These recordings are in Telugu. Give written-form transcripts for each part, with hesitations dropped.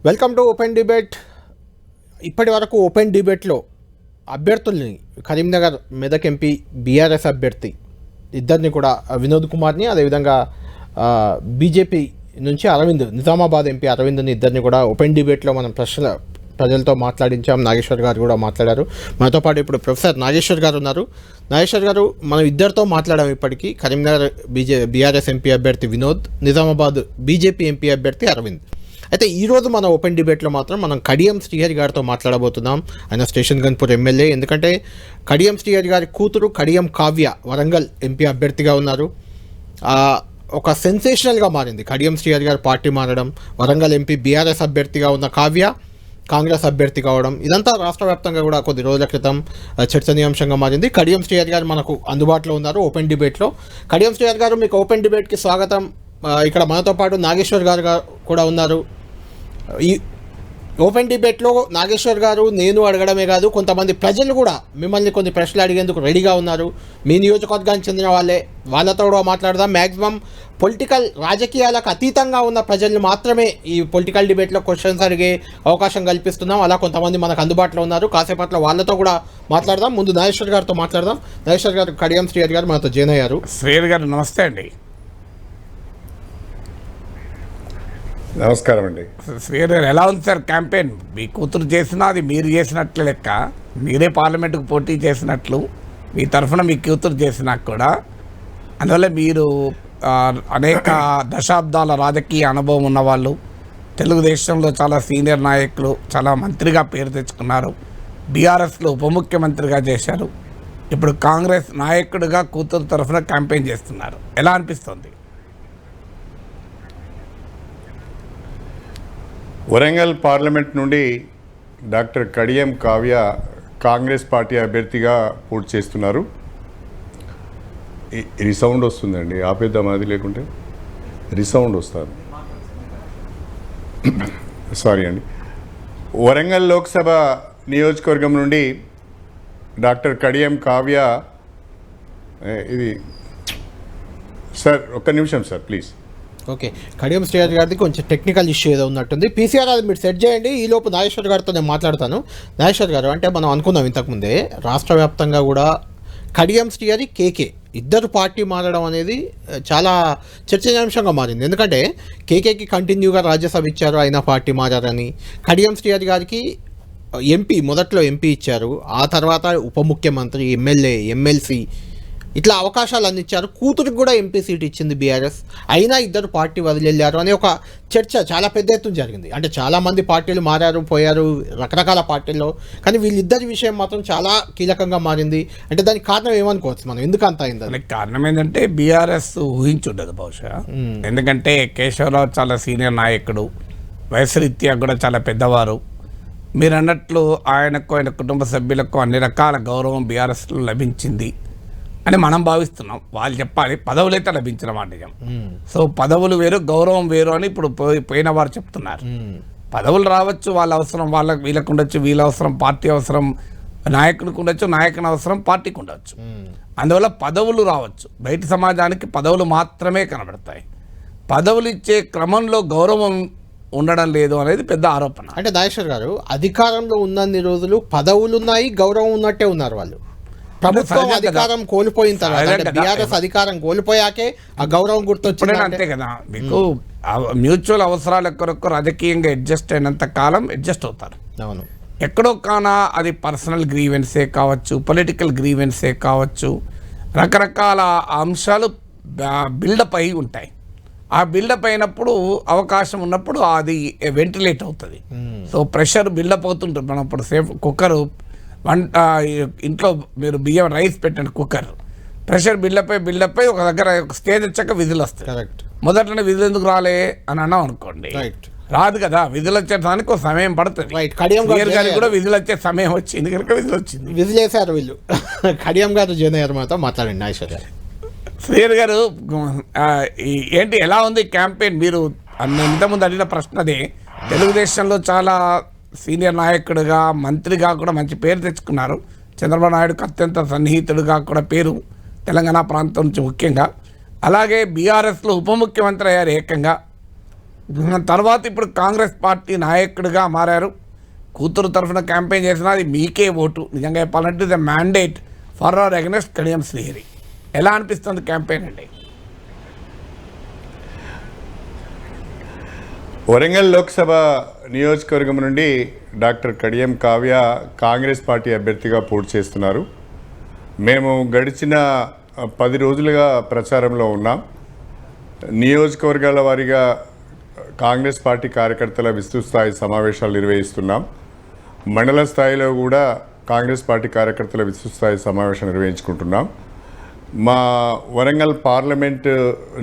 Welcome to open debate. ఇప్పటి వరకు ఓపెన్ డిబేట్లో అభ్యర్థుల్ని కరీంనగర్ మెదక్ ఎంపీ బీఆర్ఎస్ అభ్యర్థి ఇద్దరిని కూడా వినోద్ కుమార్ని, అదేవిధంగా బీజేపీ నుంచి అరవింద్, నిజామాబాద్ ఎంపీ అరవింద్ని ఇద్దరిని కూడా ఓపెన్ డిబేట్లో మనం ప్రజలతో మాట్లాడించాం. నాగేశ్వర్ గారు కూడా మాట్లాడారు. మనతో పాటు ఇప్పుడు ప్రొఫెసర్ నాగేశ్వర్ గారు ఉన్నారు. నాగేశ్వర్ గారు, మనం ఇద్దరితో మాట్లాడాము ఇప్పటికీ. కరీంనగర్ బీఆర్ఎస్ ఎంపీ అభ్యర్థి వినోద్, నిజామాబాద్ బీజేపీ ఎంపీ అభ్యర్థి అరవింద్. అయితే ఈరోజు మన ఓపెన్ డిబేట్లో మాత్రం మనం కడియం శ్రీహరి గారితో మాట్లాడబోతున్నాం. ఆయన స్టేషన్ గన్పూర్ ఎమ్మెల్యే. ఎందుకంటే కడియం శ్రీహరి గారి కూతురు కడియం కావ్య వరంగల్ ఎంపీ అభ్యర్థిగా ఉన్నారు. ఒక సెన్సేషనల్గా మారింది కడియం శ్రీహరి గారు పార్టీ మారడం, వరంగల్ ఎంపీ బీఆర్ఎస్ అభ్యర్థిగా ఉన్న కావ్య కాంగ్రెస్ అభ్యర్థి కావడం, ఇదంతా రాష్ట్ర వ్యాప్తంగా కూడా కొద్ది రోజుల క్రితం చర్చనీయాంశంగా మారింది. కడియం శ్రీహరి గారు మనకు అందుబాటులో ఉన్నారు ఓపెన్ డిబేట్లో. కడియం శ్రీహరి గారు, మీకు ఓపెన్ డిబేట్కి స్వాగతం. ఇక్కడ మనతో పాటు నాగేశ్వర్ గారు కూడా ఉన్నారు. ఈ ఓపెన్ డిబేట్లో నాగేశ్వర్ గారు, నేను అడగడమే కాదు, కొంతమంది ప్రజలు కూడా మిమ్మల్ని కొన్ని ప్రశ్నలు అడిగేందుకు రెడీగా ఉన్నారు. మీ నియోజకవర్గానికి చెందిన వాళ్ళతో కూడా మాట్లాడదాం. మ్యాక్సిమం రాజకీయాలకు అతీతంగా ఉన్న ప్రజల్ని మాత్రమే ఈ పొలిటికల్ డిబేట్లో క్వశ్చన్స్ అడిగే అవకాశం కల్పిస్తున్నాం. అలా కొంతమంది మనకు అందుబాటులో ఉన్నారు. కాసేపట్లో వాళ్ళతో కూడా మాట్లాడదాం. ముందు నాగేశ్వర్ గారితో మాట్లాడదాం. నాగేశ్వర్ గారు, కడియం శ్రీహరి గారు మనతో జాయిన్ అయ్యారు. శ్రీహరి గారు నమస్తే అండి. నమస్కారం అండి. శ్రీహరి గారు, ఎలా ఉంది సార్ క్యాంపెయిన్? మీ కూతురు చేసినా అది మీరు చేసినట్లే లెక్క. మీరే పార్లమెంటుకు పోటీ చేసినట్లు మీ తరఫున మీ కూతురు చేసినా కూడా, అందువల్ల మీరు అనేక దశాబ్దాల రాజకీయ అనుభవం ఉన్నవాళ్ళు, తెలుగుదేశంలో చాలా సీనియర్ నాయకులు, చాలా మంత్రిగా పేరు తెచ్చుకున్నారు, బీఆర్ఎస్లో ఉప ముఖ్యమంత్రిగా చేశారు, ఇప్పుడు కాంగ్రెస్ నాయకుడిగా కూతురు తరఫున క్యాంపెయిన్ చేస్తున్నారు. ఎలా అనిపిస్తుంది? వరంగల్ పార్లమెంట్ నుండి డాక్టర్ కడియం కావ్య కాంగ్రెస్ పార్టీ అభ్యర్థిగా పోటీ చేస్తున్నారు. రిసౌండ్ వస్తుందండి, ఆపేద్దాం. అది లేకుంటే రిసౌండ్ వస్తుంది. సారీ అండి. వరంగల్ లోక్సభ నియోజకవర్గం నుండి డాక్టర్ కడియం కావ్య, ఇది సార్ ఒక్క నిమిషం sir please. Okay, Kadiyam Srihari గారిది కొంచెం టెక్నికల్ ఇష్యూ ఏదో ఉన్నట్టుంది. పీసీఆర్ అది మీరు సెట్ చేయండి. ఈలోపు నాగేశ్వర్ గారితో నేను మాట్లాడతాను. నాగేశ్వర్ గారు, అంటే మనం అనుకున్నాం ఇంతకుముందే రాష్ట్ర వ్యాప్తంగా కూడా కడియం శ్రీహరి, కేకే ఇద్దరు పార్టీ మారడం అనేది చాలా చర్చనీయాంశంగా మారింది. ఎందుకంటే కేకేకి కంటిన్యూగా రాజ్యసభ ఇచ్చారు, అయినా పార్టీ మారారని. కడియం శ్రీహరి గారికి మొదట్లో ఎంపీ ఇచ్చారు, ఆ తర్వాత ఉప ముఖ్యమంత్రి, ఎమ్మెల్యే, ఎమ్మెల్సీ, ఇట్లా అవకాశాలు అందించారు. కూతురికి కూడా ఎంపీ సీట్ ఇచ్చింది బీఆర్ఎస్, అయినా ఇద్దరు పార్టీ వదిలేళ్ళారు అనే ఒక చర్చ చాలా పెద్ద ఎత్తున జరిగింది. అంటే చాలామంది పార్టీలు మారారు, పోయారు రకరకాల పార్టీల్లో, కానీ వీళ్ళిద్దరి విషయం మాత్రం చాలా కీలకంగా మారింది. అంటే దానికి కారణం ఏమనుకోవచ్చు మనం, ఎందుకు అంత అయింది? కారణం ఏంటంటే బీఆర్ఎస్ ఊహించుండదు బహుశా. ఎందుకంటే కేశవరావు చాలా సీనియర్ నాయకుడు, వయసు రీత్యా కూడా చాలా పెద్దవారు. మీరు అన్నట్లు ఆయనకు, ఆయన కుటుంబ సభ్యులకు అన్ని రకాల గౌరవం బీఆర్ఎస్లో లభించింది అని మనం భావిస్తున్నాం. వాళ్ళు చెప్పాలి, పదవులైతే లభించిన మాట నిజం. సో పదవులు వేరు, గౌరవం వేరు అని ఇప్పుడు పోయిన వారు చెప్తున్నారు. పదవులు రావచ్చు, వాళ్ళ అవసరం వీళ్ళకు ఉండొచ్చు, వీళ్ళ అవసరం పార్టీ అవసరం, నాయకునికి ఉండొచ్చు, నాయకుని అవసరం పార్టీకి ఉండొచ్చు. అందువల్ల పదవులు రావచ్చు, బయట సమాజానికి పదవులు మాత్రమే కనబడతాయి. పదవులు ఇచ్చే క్రమంలో గౌరవం ఉండడం లేదు అనేది పెద్ద ఆరోపణ. అంటే నాగేశ్వర్ గారు, అధికారంలో ఉన్నన్ని రోజులు పదవులు ఉన్నాయి, గౌరవం ఉన్నట్టే ఉన్నారు వాళ్ళు. ప్రభుత్వం అధికారం కోల్పోయిన తర్వాత, బీఆర్ఎస్ అధికారం కోల్పోయాకే ఆ గౌరవం గుర్తొచ్చింది. అంతే కదా, మీకు మ్యూచువల్ అవసరాల కొరకు రాజకీయంగా అడ్జస్ట్ అయినంత కాలం అడ్జస్ట్ అవుతారు. అవును, ఎక్కడో కానా అది పర్సనల్ గ్రీవెన్సే కావచ్చు, పొలిటికల్ గ్రీవెన్సే కావచ్చు, రకరకాల అంశాలు బిల్డప్ అయి ఉంటాయి. ఆ బిల్డప్ అయినప్పుడు, అవకాశం ఉన్నప్పుడు అది వెంటిలేట్ అవుతుంది. సో ప్రెషర్ బిల్డప్ అవుతుంటుంది. మనం ఇప్పుడు సేఫ్ కుక్కరు ఇంట్లో మీరు బియ్యం రైస్ పెట్టండి, కుక్కర్ ప్రెషర్ బిల్డప్ అయి ఒక దగ్గర స్టేజ్ వచ్చాక విధులు వస్తాయి. కరెక్ట్. మొదట్లోనే విధులు ఎందుకు రాలే అని అన్నాం అనుకోండి, రాదు కదా. విధులు వచ్చేదానికి ఒక సమయం పడుతుంది. గారికి కూడా విధులు వచ్చే సమయం వచ్చింది కనుక విధులు వచ్చింది, విధులేశారు వీళ్ళు. కడియం గారు జైన్ గారు మాతో మాట్లాడండి. నాగేశ్వర్ గారు, శ్రీహరి గారు, ఏంటి ఎలా ఉంది క్యాంపెయిన్? మీరు ఇంతకుముందు అడిగిన ప్రశ్న అదే. తెలుగుదేశంలో చాలా సీనియర్ నాయకుడిగా, మంత్రిగా కూడా మంచి పేరు తెచ్చుకున్నారు. చంద్రబాబు నాయుడుకు అత్యంత సన్నిహితుడిగా కూడా పేరు, తెలంగాణ ప్రాంతం నుంచి ముఖ్యంగా. అలాగే బీఆర్ఎస్లో ఉప ముఖ్యమంత్రి అయ్యారు ఏకంగా. తర్వాత ఇప్పుడు కాంగ్రెస్ పార్టీ నాయకుడిగా మారారు. కూతురు తరఫున క్యాంపెయిన్ చేసినా అది మీకే ఓటు. నిజంగా చెప్పాలంటే the mandate for or against Kadiyam Srihari. ఎలా అనిపిస్తుంది క్యాంపెయిన్ అండి? వరంగల్ లోక్సభ నియోజకవర్గం నుండి డాక్టర్ కడియం కావ్య కాంగ్రెస్ పార్టీ అభ్యర్థిగా పోటీ చేస్తున్నారు. మేము గడిచిన 10 రోజులుగా ప్రచారంలో ఉన్నాం. నియోజకవర్గాల వారీగా కాంగ్రెస్ పార్టీ కార్యకర్తల విస్తృత స్థాయి సమావేశాలు నిర్వహిస్తున్నాం. మండల స్థాయిలో కూడా కాంగ్రెస్ పార్టీ కార్యకర్తల విస్తృత స్థాయి సమావేశం నిర్వహించుకుంటున్నాం. మా వరంగల్ పార్లమెంట్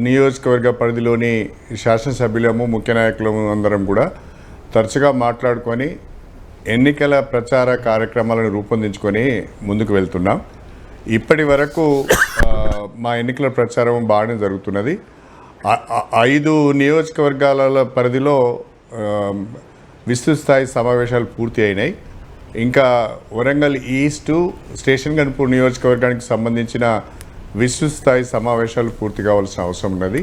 నియోజకవర్గ పరిధిలోని శాసనసభ్యులము, ముఖ్య నాయకులము అందరం కూడా తరచుగా మాట్లాడుకొని ఎన్నికల ప్రచార కార్యక్రమాలను రూపొందించుకొని ముందుకు వెళ్తున్నాం. ఇప్పటి వరకు మా ఎన్నికల ప్రచారం బాగానే జరుగుతున్నది. 5 నియోజకవర్గాల పరిధిలో విస్తృత స్థాయి సమావేశాలు పూర్తి అయినాయి. ఇంకా వరంగల్ ఈస్టు స్టేషన్ గన్పూర్ నియోజకవర్గానికి సంబంధించిన విస్తృత స్థాయి సమావేశాలు పూర్తి కావాల్సిన అవసరం ఉన్నది.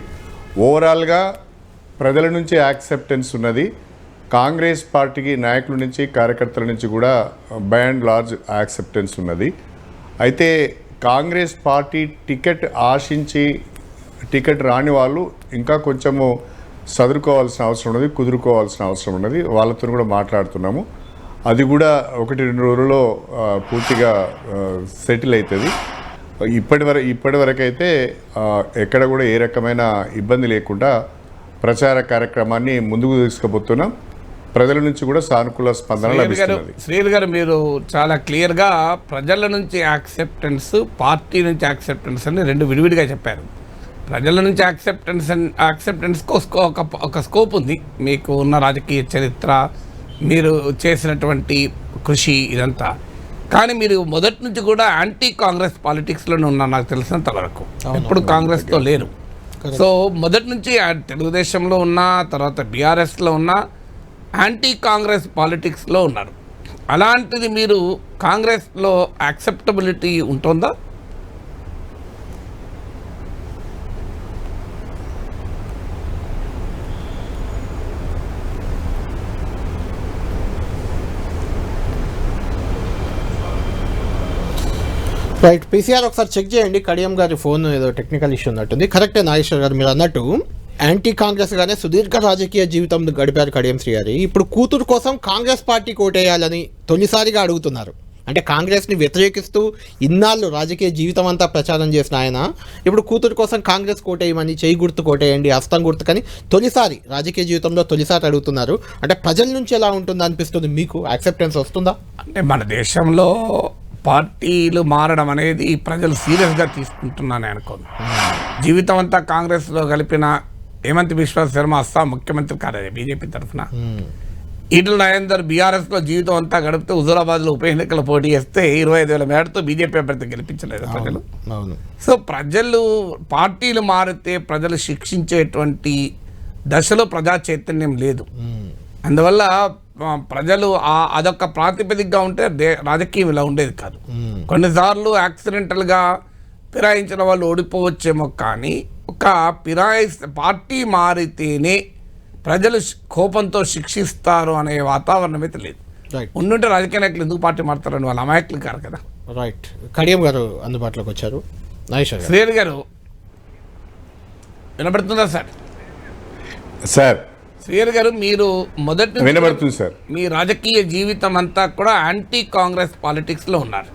ఓవరాల్గా ప్రజల నుంచి యాక్సెప్టెన్స్ ఉన్నది. కాంగ్రెస్ పార్టీకి నాయకుల నుంచి, కార్యకర్తల నుంచి కూడా బై అండ్ లార్జ్ యాక్సెప్టెన్స్ ఉన్నది. అయితే కాంగ్రెస్ పార్టీ టికెట్ ఆశించి టికెట్ రాని వాళ్ళు ఇంకా కొంచెము సదురుకోవాల్సిన అవసరం ఉన్నది, కుదురుకోవాల్సిన అవసరం ఉన్నది. వాళ్ళతో కూడా మాట్లాడుతున్నాము. అది కూడా 1-2 రోజుల్లో పూర్తిగా సెటిల్ అవుతుంది. ఇప్పటి వరకు అయితే ఎక్కడ కూడా ఏ రకమైన ఇబ్బంది లేకుండా ప్రచార కార్యక్రమాన్ని ముందుకు తీసుకుపోతున్నాం. ప్రజల నుంచి కూడా సానుకూల స్పందన లభిస్తున్నది. శ్రీధర్ గారు, మీరు చాలా క్లియర్గా ప్రజల నుంచి యాక్సెప్టెన్స్, పార్టీ నుంచి యాక్సెప్టెన్స్ అని 2 విడివిడిగా చెప్పారు. ప్రజల నుంచి యాక్సెప్టెన్స్కి ఒక స్కోప్ ఉంది. మీకు ఉన్న రాజకీయ చరిత్ర, మీరు చేసినటువంటి కృషి, ఇదంతా. కానీ మీరు మొదటి నుంచి కూడా యాంటీ కాంగ్రెస్ పాలిటిక్స్లోనే ఉన్నారు నాకు తెలిసినంత వరకు. ఎప్పుడు కాంగ్రెస్తో లేరు. సో మొదటి నుంచి తెలుగుదేశంలో ఉన్నా, తర్వాత బీఆర్ఎస్లో ఉన్నా, యాంటీ కాంగ్రెస్ పాలిటిక్స్లో ఉన్నారు. అలాంటిది మీరు కాంగ్రెస్లో యాక్సెప్టబిలిటీ ఉంటుందా? రైట్. పీసీఆర్ ఒకసారి చెక్ చేయండి. కడియం గారి ఫోన్ ఏదో టెక్నికల్ ఇష్యూ ఉన్నట్టుంది. కరెక్టే నాగేశ్వర్ గారు, మీరు అన్నట్టు యాంటీ కాంగ్రెస్ గానే సుదీర్ఘ రాజకీయ జీవితం గడిపారు కడియం శ్రీహరి. ఇప్పుడు కూతురు కోసం కాంగ్రెస్ పార్టీ కోటేయాలని తొలిసారిగా అడుగుతున్నారు. అంటే కాంగ్రెస్ని వ్యతిరేకిస్తూ ఇన్నాళ్ళు రాజకీయ జీవితం అంతా ప్రచారం చేసిన ఆయన ఇప్పుడు కూతురు కోసం కాంగ్రెస్ కోటేయమని, చేయి గుర్తు కోటేయండి, హస్తం గుర్తు కానీ తొలిసారి రాజకీయ జీవితంలో తొలిసారి అడుగుతున్నారు. అంటే ప్రజల నుంచి ఎలా ఉంటుంది అనిపిస్తుంది మీకు? యాక్సెప్టెన్స్ వస్తుందా? అంటే మన దేశంలో పార్టీలు మారడం అనేది ప్రజలు సీరియస్గా తీసుకుంటున్నాను అనుకోను. జీవితం అంతా కాంగ్రెస్లో కలిపిన హేమంత్ బిశ్వ శర్మ అస్సాం ముఖ్యమంత్రి కాదు బీజేపీ తరఫున. ఈటల రాజేందర్ బీఆర్ఎస్లో జీవితం అంతా గడిపితే హుజూరాబాద్లో ఉప ఎన్నికలు పోటీ చేస్తే 25,000 మేడతో బీజేపీ అభ్యర్థి గెలిపించలేదు ప్రజలు. సో ప్రజలు పార్టీలు మారితే ప్రజలు శిక్షించేటువంటి దశలో ప్రజా చైతన్యం లేదు. అందువల్ల ప్రజలు అదొక ప్రాతిపదికగా ఉంటే రాజకీయం ఇలా ఉండేది కాదు. కొన్నిసార్లు యాక్సిడెంటల్గా ఫిరాయించిన వాళ్ళు ఓడిపోవచ్చేమో, కానీ ఒక పార్టీ మారితేనే ప్రజలు కోపంతో శిక్షిస్తారు అనే వాతావరణం అయితే లేదు. ఉండుంటే రాజకీయ నాయకులు ఎందుకు పార్టీ మారుతారని వాళ్ళు అమాయకులు కాదు కదా. రైట్. కడియం గారు అందుబాటులోకి వచ్చారు. శ్రీహరి గారు వినపడుతుందా సార్? సార్ శ్రీహరి గారు, మీరు మొదటి వినబడుతుంది సార్. మీ రాజకీయ జీవితం అంతా కూడా యాంటీ కాంగ్రెస్ పాలిటిక్స్లో ఉన్నారు.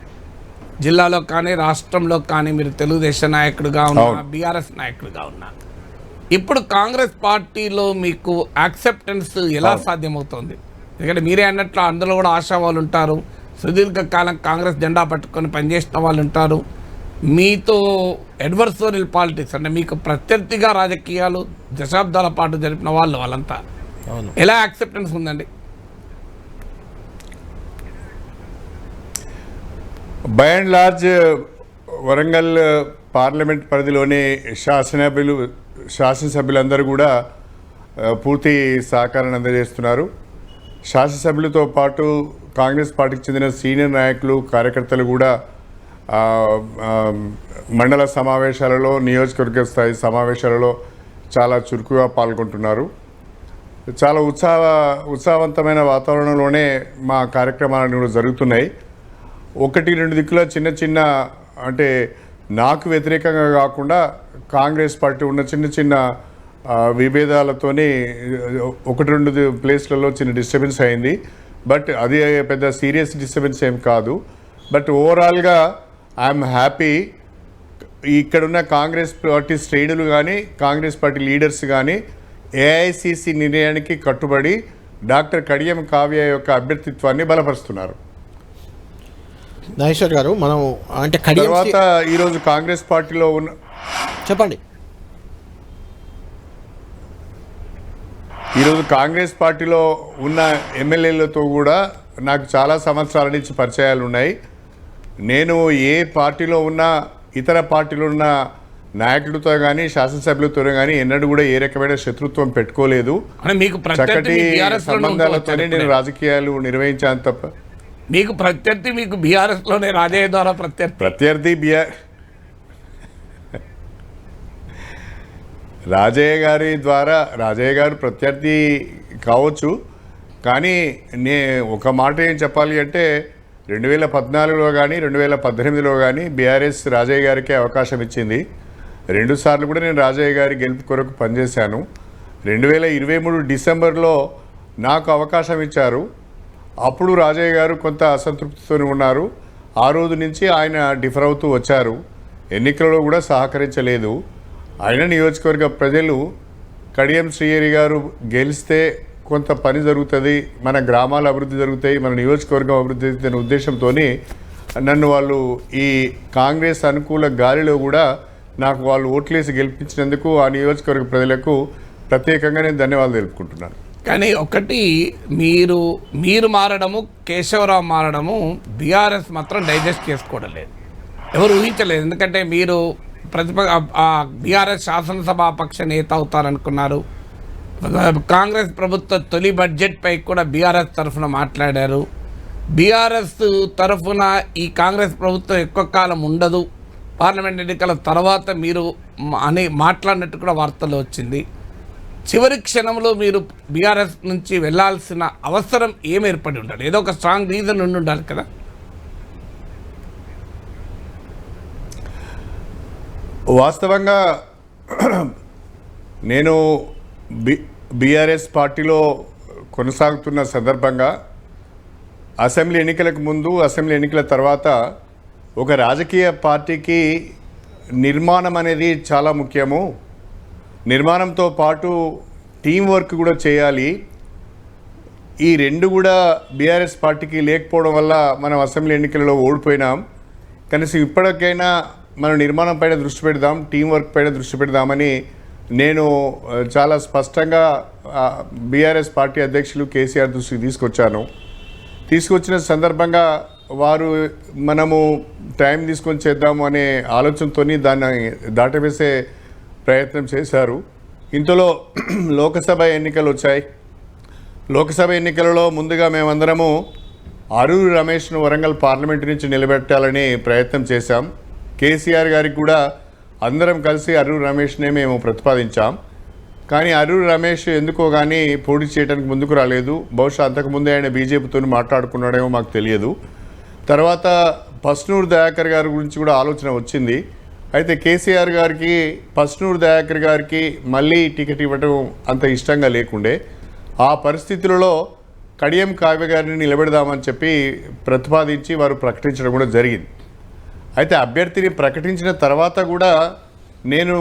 జిల్లాలో కానీ రాష్ట్రంలో కానీ మీరు తెలుగుదేశం నాయకుడిగా ఉన్నా, బీఆర్ఎస్ నాయకుడిగా ఉన్నా. ఇప్పుడు కాంగ్రెస్ పార్టీలో మీకు యాక్సెప్టెన్స్ ఎలా సాధ్యమవుతుంది? ఎందుకంటే మీరే అన్నట్లు అందులో కూడా ఆశావాళ్ళు ఉంటారు, సుదీర్ఘకాలం కాంగ్రెస్ జెండా పట్టుకొని పనిచేసిన వాళ్ళు ఉంటారు, మీతో అడ్వర్సోరియల్ పాలిటిక్స్ అంటే మీకు ప్రత్యర్థిగా రాజకీయాలు దశాబ్దాల పాటు జరిపిన వాళ్ళంతా ఎలా యాక్సెప్టెన్స్ ఉందండి? By and large Warangal parliament పరిధిలోని శాసనసభ్యులందరూ కూడా పూర్తి సహకారాన్ని అందజేస్తున్నారు. శాసనసభ్యులతో పాటు కాంగ్రెస్ పార్టీకి చెందిన సీనియర్ నాయకులు, కార్యకర్తలు కూడా మండల సమావేశాలలో, నియోజకవర్గ స్థాయి సమావేశాలలో చాలా చురుకుగా పాల్గొంటున్నారు. చాలా ఉత్సాహవంతమైన వాతావరణంలోనే మా కార్యక్రమాలన్నీ కూడా జరుగుతున్నాయి. 1-2 దిక్కుల చిన్న చిన్న అంటే నాకు వ్యతిరేకంగా కాకుండా కాంగ్రెస్ పార్టీ ఉన్న చిన్న చిన్న విభేదాలతోని 1-2 ప్లేస్లలో చిన్న డిస్టర్బెన్స్ అయింది. బట్ అది పెద్ద సీరియస్ డిస్టర్బెన్స్ ఏం కాదు. బట్ ఓవరాల్గా ఐఎమ్ హ్యాపీ. ఇక్కడున్న కాంగ్రెస్ పార్టీ శ్రేణులు కానీ కాంగ్రెస్ పార్టీ లీడర్స్ కానీ ఏఐసిసి నిర్ణయానికి కట్టుబడి డాక్టర్ కడియం కావ్య యొక్క అభ్యర్థిత్వాన్ని బలపరుస్తున్నారు. నాగేశ్వర్ గారు, మనం అంటే తర్వాత ఈరోజు కాంగ్రెస్ పార్టీలో ఉన్న చెప్పండి. ఈరోజు కాంగ్రెస్ పార్టీలో ఉన్న ఎమ్మెల్యేలతో కూడా నాకు చాలా సంవత్సరాల నుంచి పరిచయాలు ఉన్నాయి. నేను ఏ పార్టీలో ఉన్నా ఇతర పార్టీలో ఉన్న నాయకులతో కానీ శాసనసభ్యులతో కానీ ఎన్నడూ కూడా ఏ రకమైన శత్రుత్వం పెట్టుకోలేదు. చక్కటి సంబంధాలతోనే నేను రాజకీయాలు నిర్వహించాను తప్ప. మీకు ప్రత్యర్థి మీకు బీఆర్ఎస్లోనే రాజయ్య ద్వారా ప్రత్యర్థి రాజయ్య గారి ద్వారా రాజయ్య గారు ప్రత్యర్థి కావచ్చు. కానీ ఒక మాట ఏం చెప్పాలి అంటే 2014లో కానీ 2018లో కానీ బీఆర్ఎస్ రాజయ్య గారికి అవకాశం ఇచ్చింది. 2 సార్లు కూడా నేను రాజయ్య గారి గెలుపు కొరకు పనిచేశాను. 2023 డిసెంబర్లో నాకు అవకాశం ఇచ్చారు. అప్పుడు రాజయ్య గారు కొంత అసంతృప్తితో ఉన్నారు. ఆ రోజు నుంచి ఆయన డిఫర్ అవుతూ వచ్చారు. ఎన్నికలలో కూడా సహకరించలేదు. ఆయన నియోజకవర్గ ప్రజలు కడియం శ్రీహరి గారు గెలిస్తే కొంత పని జరుగుతుంది, మన గ్రామాల అభివృద్ధి జరుగుతాయి, మన నియోజకవర్గం అభివృద్ధి అనే ఉద్దేశంతో నన్ను వాళ్ళు ఈ కాంగ్రెస్ అనుకూల గాలిలో కూడా నాకు వాళ్ళు ఓట్లేసి గెలిపించినందుకు ఆ నియోజకవర్గ ప్రజలకు ప్రత్యేకంగా నేను ధన్యవాదాలు తెలుపుకుంటున్నాను. కానీ ఒకటి, మీరు మారడము, కేశవరావు మారడము బీఆర్ఎస్ మాత్రం డైజెస్ట్ చేసుకోవడం లేదు, ఎవరు ఊహించలేదు. ఎందుకంటే మీరు బీఆర్ఎస్ శాసనసభాపక్ష నేత అవుతారనుకున్నారు. కాంగ్రెస్ ప్రభుత్వ తొలి బడ్జెట్పై కూడా బీఆర్ఎస్ తరఫున మాట్లాడారు. బీఆర్ఎస్ తరఫున ఈ కాంగ్రెస్ ప్రభుత్వం ఎక్కువ కాలం ఉండదు, పార్లమెంట్ ఎన్నికల తర్వాత మీరు అని మాట్లాడినట్టు కూడా వార్తల్లో వచ్చింది. చివరి క్షణంలో మీరు బీఆర్ఎస్ నుంచి వెళ్లాల్సిన అవసరం ఏం ఏర్పడి ఉండాలి? ఏదో ఒక స్ట్రాంగ్ రీజన్ ఉండి ఉండాలి కదా. వాస్తవంగా నేను బీఆర్ఎస్ పార్టీలో కొనసాగుతున్న సందర్భంగా అసెంబ్లీ ఎన్నికలకు ముందు, అసెంబ్లీ ఎన్నికల తర్వాత ఒక రాజకీయ పార్టీకి నిర్మాణం అనేది చాలా ముఖ్యము. నిర్మాణంతో పాటు టీం వర్క్ కూడా చేయాలి. ఈ 2 కూడా బీఆర్ఎస్ పార్టీకి లేకపోవడం వల్ల మనం అసెంబ్లీ ఎన్నికలలో ఓడిపోయినాం. కనీసం ఇప్పటికైనా మనం నిర్మాణం పైన దృష్టి పెడదాం, టీం వర్క్ పైన దృష్టి పెడదామని నేను చాలా స్పష్టంగా బీఆర్ఎస్ పార్టీ అధ్యక్షులు కేసీఆర్ దృష్టికి తీసుకొచ్చిన సందర్భంగా వారు మనము టైం తీసుకొని చేద్దాము అనే ఆలోచనతో దాన్ని దాటవేసే ప్రయత్నం చేశారు. ఇంతలో లోకసభ ఎన్నికలు వచ్చాయి. లోకసభ ఎన్నికలలో ముందుగా మేమందరము అరూరి రమేష్ను వరంగల్ పార్లమెంటు నుంచి నిలబెట్టాలని ప్రయత్నం చేశాం. కేసీఆర్ గారికి కూడా అందరం కలిసి అరూరి రమేష్నే మేము ప్రతిపాదించాం. కానీ అరూరి రమేష్ ఎందుకో కానీ పోటీ చేయడానికి ముందుకు రాలేదు. బహుశా అంతకుముందే ఆయన బీజేపీతో మాట్లాడుకున్నాడేమో మాకు తెలియదు. తర్వాత పస్నూరు దయాకర్ గారి గురించి కూడా ఆలోచన వచ్చింది. అయితే కేసీఆర్ గారికి పస్నూరు దయాకర్ గారికి మళ్ళీ టికెట్ ఇవ్వడం అంత ఇష్టంగా లేకుండే. ఆ పరిస్థితులలో కడియం కావ్య గారిని నిలబెడదామని చెప్పి ప్రతిపాదించి వారు ప్రకటించడం కూడా జరిగింది. అయితే అభ్యర్థిని ప్రకటించిన తర్వాత కూడా నేను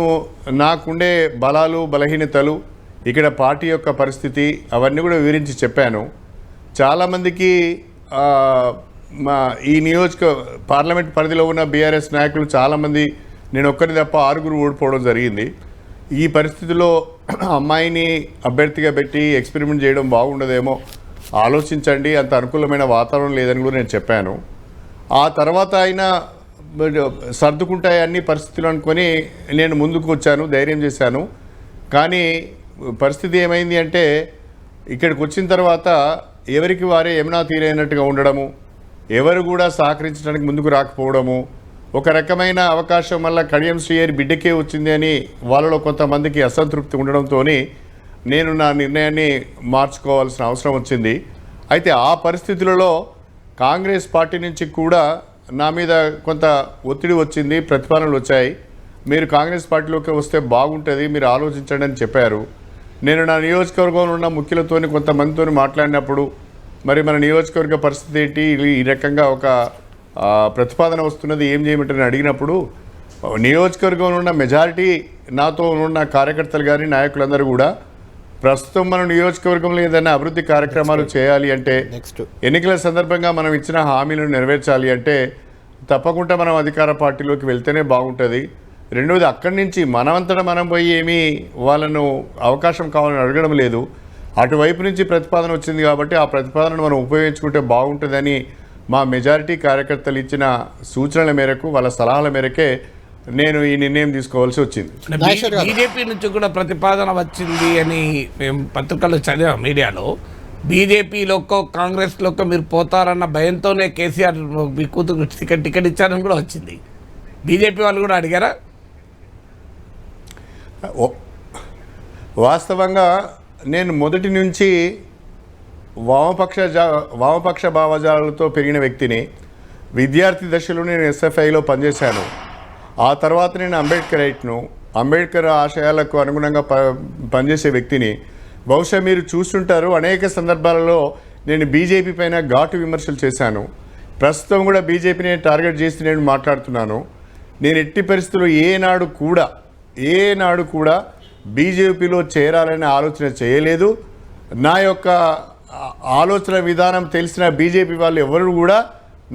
నాకుండే బలాలు, బలహీనతలు, ఇక్కడ పార్టీ యొక్క పరిస్థితి అవన్నీ కూడా వివరించి చెప్పాను. చాలామందికి ఈ పార్లమెంట్ పరిధిలో ఉన్న బీఆర్ఎస్ నాయకులు చాలామంది, నేను ఒక్కరిని తప్ప 6 ఓడిపోవడం జరిగింది. ఈ పరిస్థితిలో అమ్మాయిని అభ్యర్థిగా పెట్టి ఎక్స్పెరిమెంట్ చేయడం బాగుండదేమో, ఆలోచించండి, అంత అనుకూలమైన వాతావరణం లేదని కూడా నేను చెప్పాను. ఆ తర్వాత అయినా సర్దుకుంటాయి అన్ని పరిస్థితులు అనుకొని నేను ముందుకు వచ్చాను, ధైర్యం చేశాను. కానీ పరిస్థితి ఏమైంది అంటే ఇక్కడికి వచ్చిన తర్వాత ఎవరికి వారే ఏమైనా తీరైనట్టుగా ఉండడము, ఎవరు కూడా సహకరించడానికి ముందుకు రాకపోవడము, ఒక రకమైన అవకాశం వల్ల కడియం శ్రీహరి బిడ్డకే వచ్చింది అని వాళ్ళలో కొంతమందికి అసంతృప్తి ఉండడంతో నేను నా నిర్ణయాన్ని మార్చుకోవాల్సిన అవసరం వచ్చింది. అయితే ఆ పరిస్థితులలో కాంగ్రెస్ పార్టీ నుంచి కూడా నా మీద కొంత ఒత్తిడి వచ్చింది, ప్రతిపాదనలు వచ్చాయి. మీరు కాంగ్రెస్ పార్టీలోకి వస్తే బాగుంటుంది, మీరు ఆలోచించండి అని చెప్పారు. నేను నా నియోజకవర్గంలో ఉన్న ముఖ్యులతోని కొంతమందితో మాట్లాడినప్పుడు మరి మన నియోజకవర్గ పరిస్థితి ఏంటి, ఈ రకంగా ఒక ప్రతిపాదన వస్తున్నది, ఏం చేయమంటారని అడిగినప్పుడు నియోజకవర్గంలో ఉన్న మెజారిటీ నాతో ఉన్న కార్యకర్తలు కానీ నాయకులందరూ కూడా ప్రస్తుతం మన నియోజకవర్గంలో ఏదైనా అభివృద్ధి కార్యక్రమాలు చేయాలి అంటే, ఎన్నికల సందర్భంగా మనం ఇచ్చిన హామీలను నెరవేర్చాలి అంటే తప్పకుండా మనం అధికార పార్టీలోకి వెళ్తేనే బాగుంటుంది. రెండవది, అక్కడి నుంచి మనమంతటా మనం పోయి ఏమీ వాళ్ళను అవకాశం కావాలని అడగడం లేదు. అటువైపు నుంచి ప్రతిపాదన వచ్చింది కాబట్టి ఆ ప్రతిపాదనను మనం ఉపయోగించుకుంటే బాగుంటుందని మా మెజారిటీ కార్యకర్తలు ఇచ్చిన సూచనల మేరకు, వాళ్ళ సలహాల మేరకే నేను ఈ నిర్ణయం తీసుకోవాల్సి వచ్చింది. బీజేపీ నుంచి కూడా ప్రతిపాదన వచ్చింది అని మేము పత్రికల్లో చదివాం, మీడియాలో. బీజేపీలోకో కాంగ్రెస్లోకో మీరు పోతారన్న భయంతోనే కేసీఆర్ మీ కూతురు టికెట్ ఇచ్చారని కూడా వచ్చింది. బీజేపీ వాళ్ళు కూడా అడిగారా? వాస్తవంగా నేను మొదటి నుంచి వామపక్ష భావజాలతో పెరిగిన వ్యక్తిని. విద్యార్థి దశలో నేను ఎస్ఎఫ్ఐలో పనిచేశాను. ఆ తర్వాత నేను అంబేద్కర్ ఆశయాలకు అనుగుణంగా పనిచేసే వ్యక్తిని. బహుశా మీరు చూస్తుంటారు, అనేక సందర్భాలలో నేను బీజేపీ పైన ఘాటు విమర్శలు చేశాను. ప్రస్తుతం కూడా బీజేపీని టార్గెట్ చేసి నేను మాట్లాడుతున్నాను. నేను ఎట్టి పరిస్థితుల్లో ఏనాడు కూడా బీజేపీలో చేరాలనే ఆలోచన చేయలేదు. నా యొక్క ఆలోచన విధానం తెలిసిన బీజేపీ వాళ్ళు ఎవరు కూడా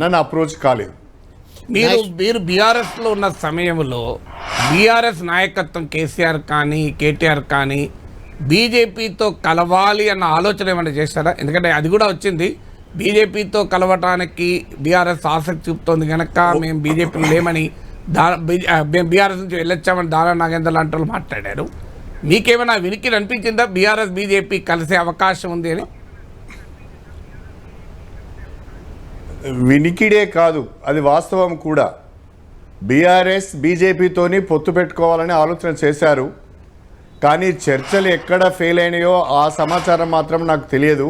నన్ను అప్రోచ్ కాలేదు. మీరు బీఆర్ఎస్లో ఉన్న సమయంలో బీఆర్ఎస్ నాయకత్వం కేసీఆర్ కానీ కేటీఆర్ కానీ బీజేపీతో కలవాలి అన్న ఆలోచన ఏమైనా చేస్తారా? ఎందుకంటే అది కూడా వచ్చింది, బీజేపీతో కలవటానికి బీఆర్ఎస్ ఆసక్తి చూపుతోంది కనుక మేము బీజేపీలో లేమని, మేము బీఆర్ఎస్ నుంచి వెళ్ళొచ్చామని దారా నాగేంద్ర లాంటి వాళ్ళు మాట్లాడారు. మీకేమైనా వినికి అనిపించిందా బీఆర్ఎస్ బీజేపీ కలిసే అవకాశం ఉంది అని? వినికిడే కాదు, అది వాస్తవం కూడా. బీఆర్ఎస్ బీజేపీతోని పొత్తు పెట్టుకోవాలని ఆలోచన చేశారు. కానీ చర్చలు ఎక్కడ ఫెయిల్ అయినాయో ఆ సమాచారం మాత్రం నాకు తెలియదు.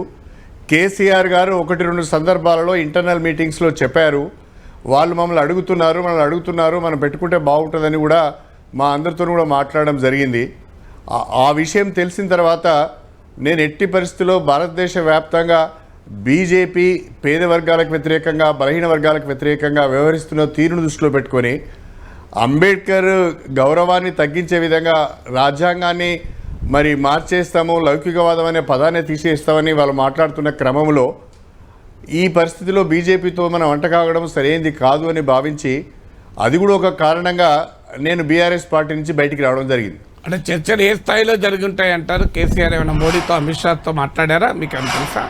కేసీఆర్ గారు 1-2 సందర్భాలలో ఇంటర్నల్ మీటింగ్స్లో చెప్పారు, వాళ్ళు మమ్మల్ని అడుగుతున్నారు, మనం పెట్టుకుంటే బాగుంటుందని కూడా మా అందరితో కూడా మాట్లాడడం జరిగింది. ఆ విషయం తెలిసిన తర్వాత నేను ఎట్టి పరిస్థితుల్లో భారతదేశ వ్యాప్తంగా బీజేపీ పేద వర్గాలకు వ్యతిరేకంగా, బలహీన వర్గాలకు వ్యతిరేకంగా వ్యవహరిస్తున్న తీరును దృష్టిలో పెట్టుకొని అంబేద్కర్ గౌరవాన్ని తగ్గించే విధంగా రాజ్యాంగాన్ని మరి మార్చేస్తాము, లౌకికవాదం అనే పదాన్ని తీసేస్తామని వాళ్ళు మాట్లాడుతున్న క్రమంలో ఈ పరిస్థితిలో బీజేపీతో మనం అంటకాగడం సరైనది కాదు అని భావించి, అది కూడా ఒక కారణంగా నేను బీఆర్ఎస్ పార్టీ నుంచి బయటికి రావడం జరిగింది. అంటే చర్చలు ఏ స్థాయిలో జరిగి ఉంటాయి అంటారు? కేసీఆర్ ఏమైనా మోడీతో, అమిత్ షాతో మాట్లాడారా? మీకు ఏమైనా తెలుసా?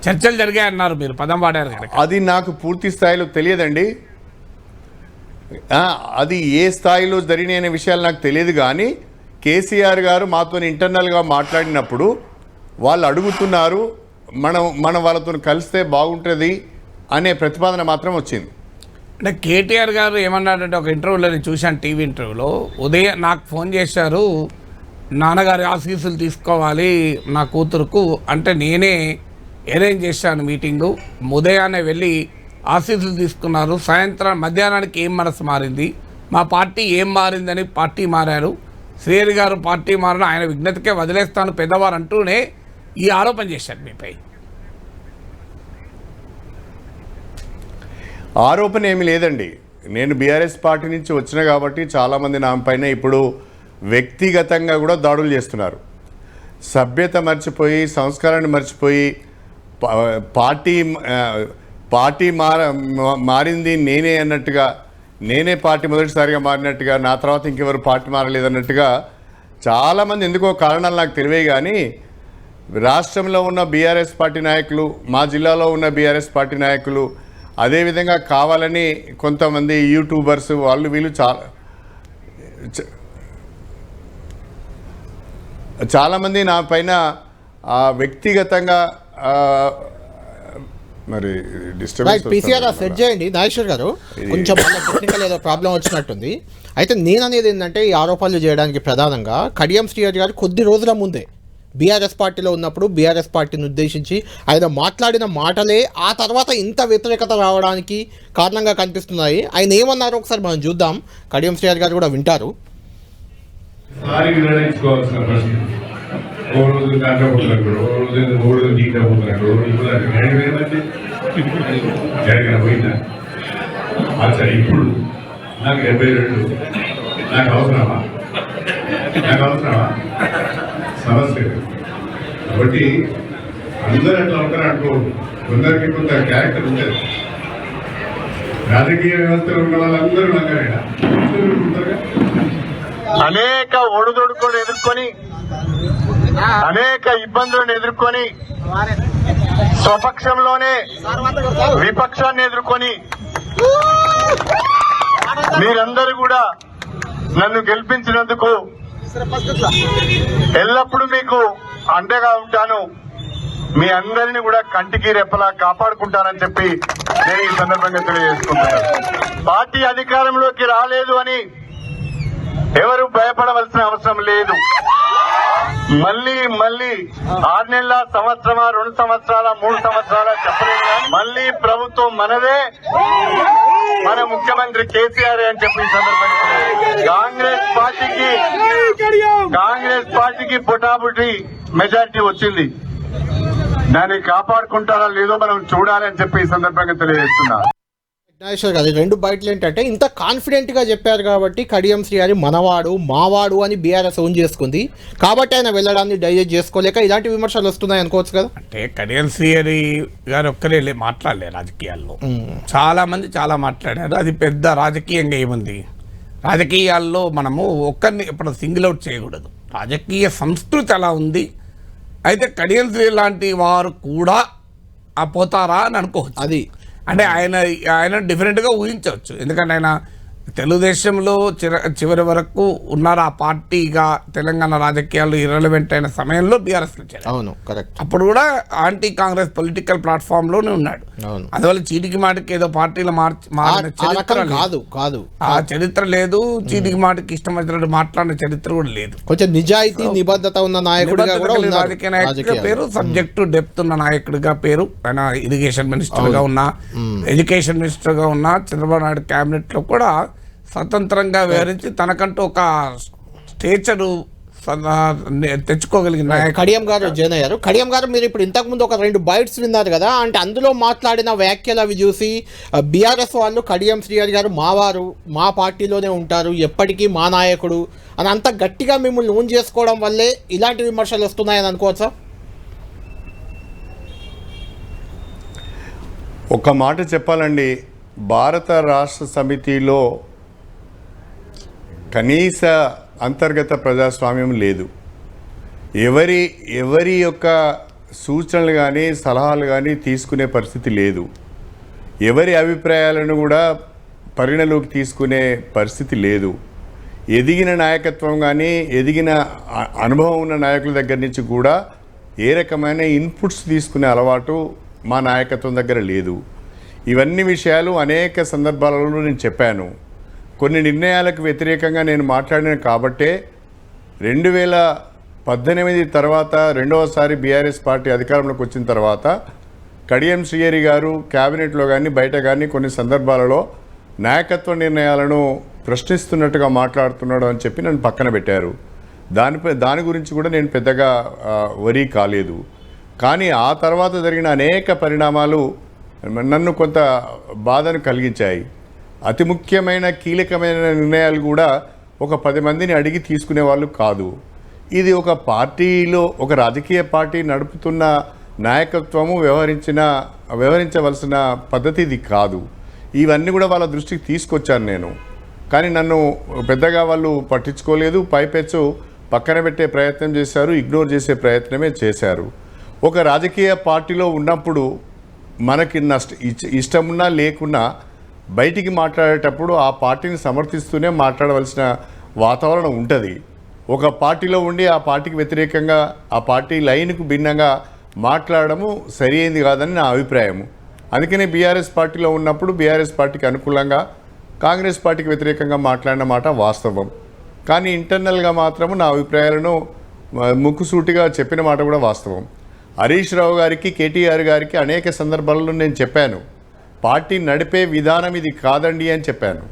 చర్చలు జరిగాయన్నారు, మీరు పదం వాడారు కదా. అది నాకు పూర్తి స్థాయిలో తెలియదండి. అది ఏ స్థాయిలో జరిగినాయి అనే విషయాలు నాకు తెలియదు. కానీ కేసీఆర్ గారు మాతో ఇంటర్నల్గా మాట్లాడినప్పుడు వాళ్ళు అడుగుతున్నారు, మనం వాళ్ళతో కలిస్తే బాగుంటుంది అనే ప్రతిపాదన మాత్రం వచ్చింది. అంటే కేటీఆర్ గారు ఏమన్నాడంటే, ఒక ఇంటర్వ్యూలో నేను చూశాను, టీవీ ఇంటర్వ్యూలో, ఉదయం నాకు ఫోన్ చేశారు, నాన్నగారి ఆశీస్సులు తీసుకోవాలి నా కూతురుకు అంటే నేనే అరేంజ్ చేశాను మీటింగు, ఉదయాన్నే వెళ్ళి ఆశీస్సులు తీసుకున్నారు, సాయంత్రం మధ్యాహ్నానికి ఏం మనసు మారింది, మా పార్టీ ఏం మారిందని పార్టీ మారారు, శ్రీహరి గారు పార్టీ మారని ఆయన విజ్ఞతకే వదిలేస్తాను పెద్దవారు అంటూనే ఈ ఆరోపణ చేశారు మీపై. ఆరోపణ ఏమీ లేదండి. నేను బీఆర్ఎస్ పార్టీ నుంచి వచ్చిన కాబట్టి చాలామంది నా పైన ఇప్పుడు వ్యక్తిగతంగా కూడా దాడులు చేస్తున్నారు. సభ్యత మర్చిపోయి, సంస్కారాన్ని మర్చిపోయి, పార్టీ మారింది నేనే అన్నట్టుగా, నేనే పార్టీ మొదటిసారిగా మారినట్టుగా, నా తర్వాత ఇంకెవరు పార్టీ మారలేదన్నట్టుగా చాలామంది, ఎందుకో కారణాలు నాకు తెలివే కానీ రాష్ట్రంలో ఉన్న బీఆర్ఎస్ పార్టీ నాయకులు, మా జిల్లాలో ఉన్న బీఆర్ఎస్ పార్టీ నాయకులు, అదేవిధంగా కావాలని కొంతమంది యూట్యూబర్స్ వాళ్ళు వీళ్ళు చాలామంది నా పైన వ్యక్తిగతంగా మరి రైట్ డిస్టర్బెన్స్ పీసీఆర్ సెట్ చేయండి నాగేశ్వర్ గారు, కొంచెం టెక్నికల్ ఏదో ప్రాబ్లం వచ్చినట్టుంది. అయితే నేను అనేది ఏంటంటే ఈ ఆరోపణలు చేయడానికి ప్రధానంగా కడియం శ్రీహరి గారు కొద్ది రోజుల ముందే బీఆర్ఎస్ పార్టీలో ఉన్నప్పుడు బీఆర్ఎస్ పార్టీని ఉద్దేశించి ఆయన మాట్లాడిన మాటలే ఆ తర్వాత ఇంత వ్యతిరేకత రావడానికి కారణంగా కనిపిస్తున్నాయి. ఆయన ఏమన్నారో ఒకసారి మనం చూద్దాం, కడియం శ్రీహరి గారు కూడా వింటారు. నిర్ణయించుకోవాల్సిన ప్రశ్న ఓ రోజు దాంట్లో పోతున్నాడు, ఓ రోజు దీంట్లో పోతున్నాడు, జరగన పోయిందా? అచ్చా ఇప్పుడు నాకు 72 నాకు అవసరమా? సమస్య కాబట్టి అందరూ అట్లా ఉంటారు అనుకోవద్దు. కొందరికి కొంత క్యారెక్టర్ ఉంటుంది. రాజకీయ వ్యవస్థలో ఉన్న వాళ్ళందరూ లంగారేనా ఉంటారుగా. అనేక ఒడిదుడుకులు ఎదుర్కొని అనేక ఇబ్బందులను ఎదుర్కొని స్వపక్షంలోనే విపక్షాన్ని ఎదుర్కొని మీరందరూ కూడా నన్ను గెలిపించినందుకు ఎల్లప్పుడూ మీకు అండగా ఉంటాను, మీ అందరినీ కూడా కంటికి రెప్పలా కాపాడుకుంటానని చెప్పి నేను ఈ సందర్భంగా తెలియజేసుకుంటున్నాను. పార్టీ అధికారంలోకి రాలేదు అని ఎవరు భయపడవలసిన అవసరం లేదు. మళ్ళీ 6 నెలల, సంవత్సరమా, 2 సంవత్సరాల, 3 సంవత్సరాల చెప్పలేదు కానీ మళ్ళీ ప్రభుత్వం మనదే, మన ముఖ్యమంత్రి కేసీఆర్ అని చెప్పి ఈ సందర్భంగా కాంగ్రెస్ పార్టీకి పొటాబుటి మెజారిటీ వచ్చింది. దాన్ని కాపాడుకుంటారా లేదో మనం చూడాలని చెప్పి ఈ సందర్భంగా తెలియజేస్తున్నా. నాగేశ్వర్ గారు, 2 బయటలు ఏంటంటే ఇంత కాన్ఫిడెంట్గా చెప్పారు కాబట్టి కడియం శ్రీహరి మనవాడు మావాడు అని బీఆర్ఎస్ ఓన్ చేసుకుంది కాబట్టి ఆయన వెళ్ళడాన్ని డైజెస్ట్ చేసుకోలేక ఇలాంటి విమర్శలు వస్తున్నాయి అనుకోవచ్చు కదా. అంటే కడియం శ్రీహరి గారు ఒక్కరే మాట్లాడలేరు రాజకీయాల్లో, చాలా మంది చాలా మాట్లాడారు. అది పెద్ద రాజకీయంగా ఏముంది, రాజకీయాల్లో మనము ఒక్కరిని ఇప్పుడు సింగిల్ అవుట్ చేయకూడదు. రాజకీయ సంస్కృతి అలా ఉంది. అయితే కడియం శ్రీహరి లాంటి వారు కూడా పోతారా అని అనుకోవచ్చు. అది అంటే ఆయన డిఫరెంట్గా ఊహించవచ్చు. ఎందుకంటే ఆయన తెలుగుదేశంలో చివరి వరకు ఉన్నారు. ఆ పార్టీగా తెలంగాణ రాజకీయాలు ఇర్రెలవెంట్ అయిన సమయంలో బీఆర్ఎస్ వచ్చారు. అవును, కరెక్ట్. అప్పుడు కూడా యాంటీ కాంగ్రెస్ పొలిటికల్ ప్లాట్ఫామ్ లోనే ఉన్నాడు. అందువల్ల చీటికి మాటికి ఏదో పార్టీలు మారిన చరిత్ర కాదు, ఆ చరిత్ర లేదు. చీటికి మాటికి ఇష్టం వచ్చినట్టు మాట్లాడిన చరిత్ర కూడా లేదు. కొంచెం నిజాయితీ నిబద్ధత ఉన్న నాయకుడిగా రాజకీయ నాయకుడిగా పేరు, సబ్జెక్టు డెప్త్ ఉన్న నాయకుడిగా పేరు. ఆయన ఇరిగేషన్ మినిస్టర్ గా ఉన్నా, ఎడ్యుకేషన్ మినిస్టర్ గా ఉన్నా, చంద్రబాబు నాయుడు క్యాబినెట్ లో కూడా స్వతంత్రంగా వ్యవహరించి తనకంటూ ఒక స్టేచరు తెచ్చుకోగలిగిన కడియం గారు జాయిన్ అయ్యారు. కడియం గారు, మీరు ఇప్పుడు ఇంతకుముందు ఒక 2 బైట్స్ విన్నారు కదా, అంటే అందులో మాట్లాడిన వ్యాఖ్యలు అవి చూసి బీఆర్ఎస్ వాళ్ళు కడియం శ్రీహరి గారు మావారు, మా పార్టీలోనే ఉంటారు, ఎప్పటికీ మా నాయకుడు అని అంత గట్టిగా మిమ్మల్ని ఓన్ చేసుకోవడం వల్లే ఇలాంటి విమర్శలు వస్తున్నాయని అనుకోవచ్చా? ఒక మాట చెప్పాలండి, భారత రాష్ట్ర సమితిలో కనీస అంతర్గత ప్రజాస్వామ్యం లేదు. ఎవరి యొక్క సూచనలు కానీ సలహాలు కానీ తీసుకునే పరిస్థితి లేదు. ఎవరి అభిప్రాయాలను కూడా పరిగణలోకి తీసుకునే పరిస్థితి లేదు. ఎదిగిన నాయకత్వం కానీ ఎదిగిన అనుభవం ఉన్న నాయకుల దగ్గర నుంచి కూడా ఏ రకమైన ఇన్పుట్స్ తీసుకునే అలవాటు మా నాయకత్వం దగ్గర లేదు. ఇవన్నీ విషయాలు అనేక సందర్భాలలో నేను చెప్పాను. కొన్ని నిర్ణయాలకు వ్యతిరేకంగా నేను మాట్లాడిన కాబట్టే 2018 తర్వాత రెండవసారి బీఆర్ఎస్ పార్టీ అధికారంలోకి వచ్చిన తర్వాత కడియం శ్రీహరి గారు క్యాబినెట్లో కానీ బయట కానీ కొన్ని సందర్భాలలో నాయకత్వ నిర్ణయాలను ప్రశ్నిస్తున్నట్టుగా మాట్లాడుతున్నాడు అని చెప్పి నన్ను పక్కన పెట్టారు. దాని గురించి కూడా నేను పెద్దగా వరీ కాలేదు. కానీ ఆ తర్వాత జరిగిన అనేక పరిణామాలు నన్ను కొంత బాధను కలిగించాయి. అతి ముఖ్యమైన కీలకమైన నిర్ణయాలు కూడా ఒక 10 మందిని అడిగి తీసుకునే వాళ్ళు కాదు. ఇది ఒక పార్టీలో ఒక రాజకీయ పార్టీ నడుపుతున్న నాయకత్వము వ్యవహరించవలసిన పద్ధతి ఇది కాదు. ఇవన్నీ కూడా వాళ్ళ దృష్టికి తీసుకొచ్చాను నేను. కానీ నన్ను పెద్దగా వాళ్ళు పట్టించుకోలేదు. పైపెచ్చు పక్కన పెట్టే ప్రయత్నం చేశారు, ఇగ్నోర్ చేసే ప్రయత్నమే చేశారు. ఒక రాజకీయ పార్టీలో ఉన్నప్పుడు మనకి ఇష్టమున్నా లేకున్నా బయటికి మాట్లాడేటప్పుడు ఆ పార్టీని సమర్థిస్తూనే మాట్లాడవలసిన వాతావరణం ఉంటుంది. ఒక పార్టీలో ఉండి ఆ పార్టీకి వ్యతిరేకంగా ఆ పార్టీ లైన్కు భిన్నంగా మాట్లాడము సరైనది కాదని నా అభిప్రాయము. అందుకనే బీఆర్ఎస్ పార్టీలో ఉన్నప్పుడు బీఆర్ఎస్ పార్టీకి అనుకూలంగా కాంగ్రెస్ పార్టీకి వ్యతిరేకంగా మాట్లాడిన మాట వాస్తవం. కానీ ఇంటర్నల్గా మాత్రము నా అభిప్రాయాలను ముక్కుసూటిగా చెప్పిన మాట కూడా వాస్తవం. హరీష్ రావు గారికి, కేటీఆర్ గారికి అనేక సందర్భాల్లో నేను చెప్పాను, పార్టీ నడిపే విధానం ఇది కాదండి అని చెప్పాను.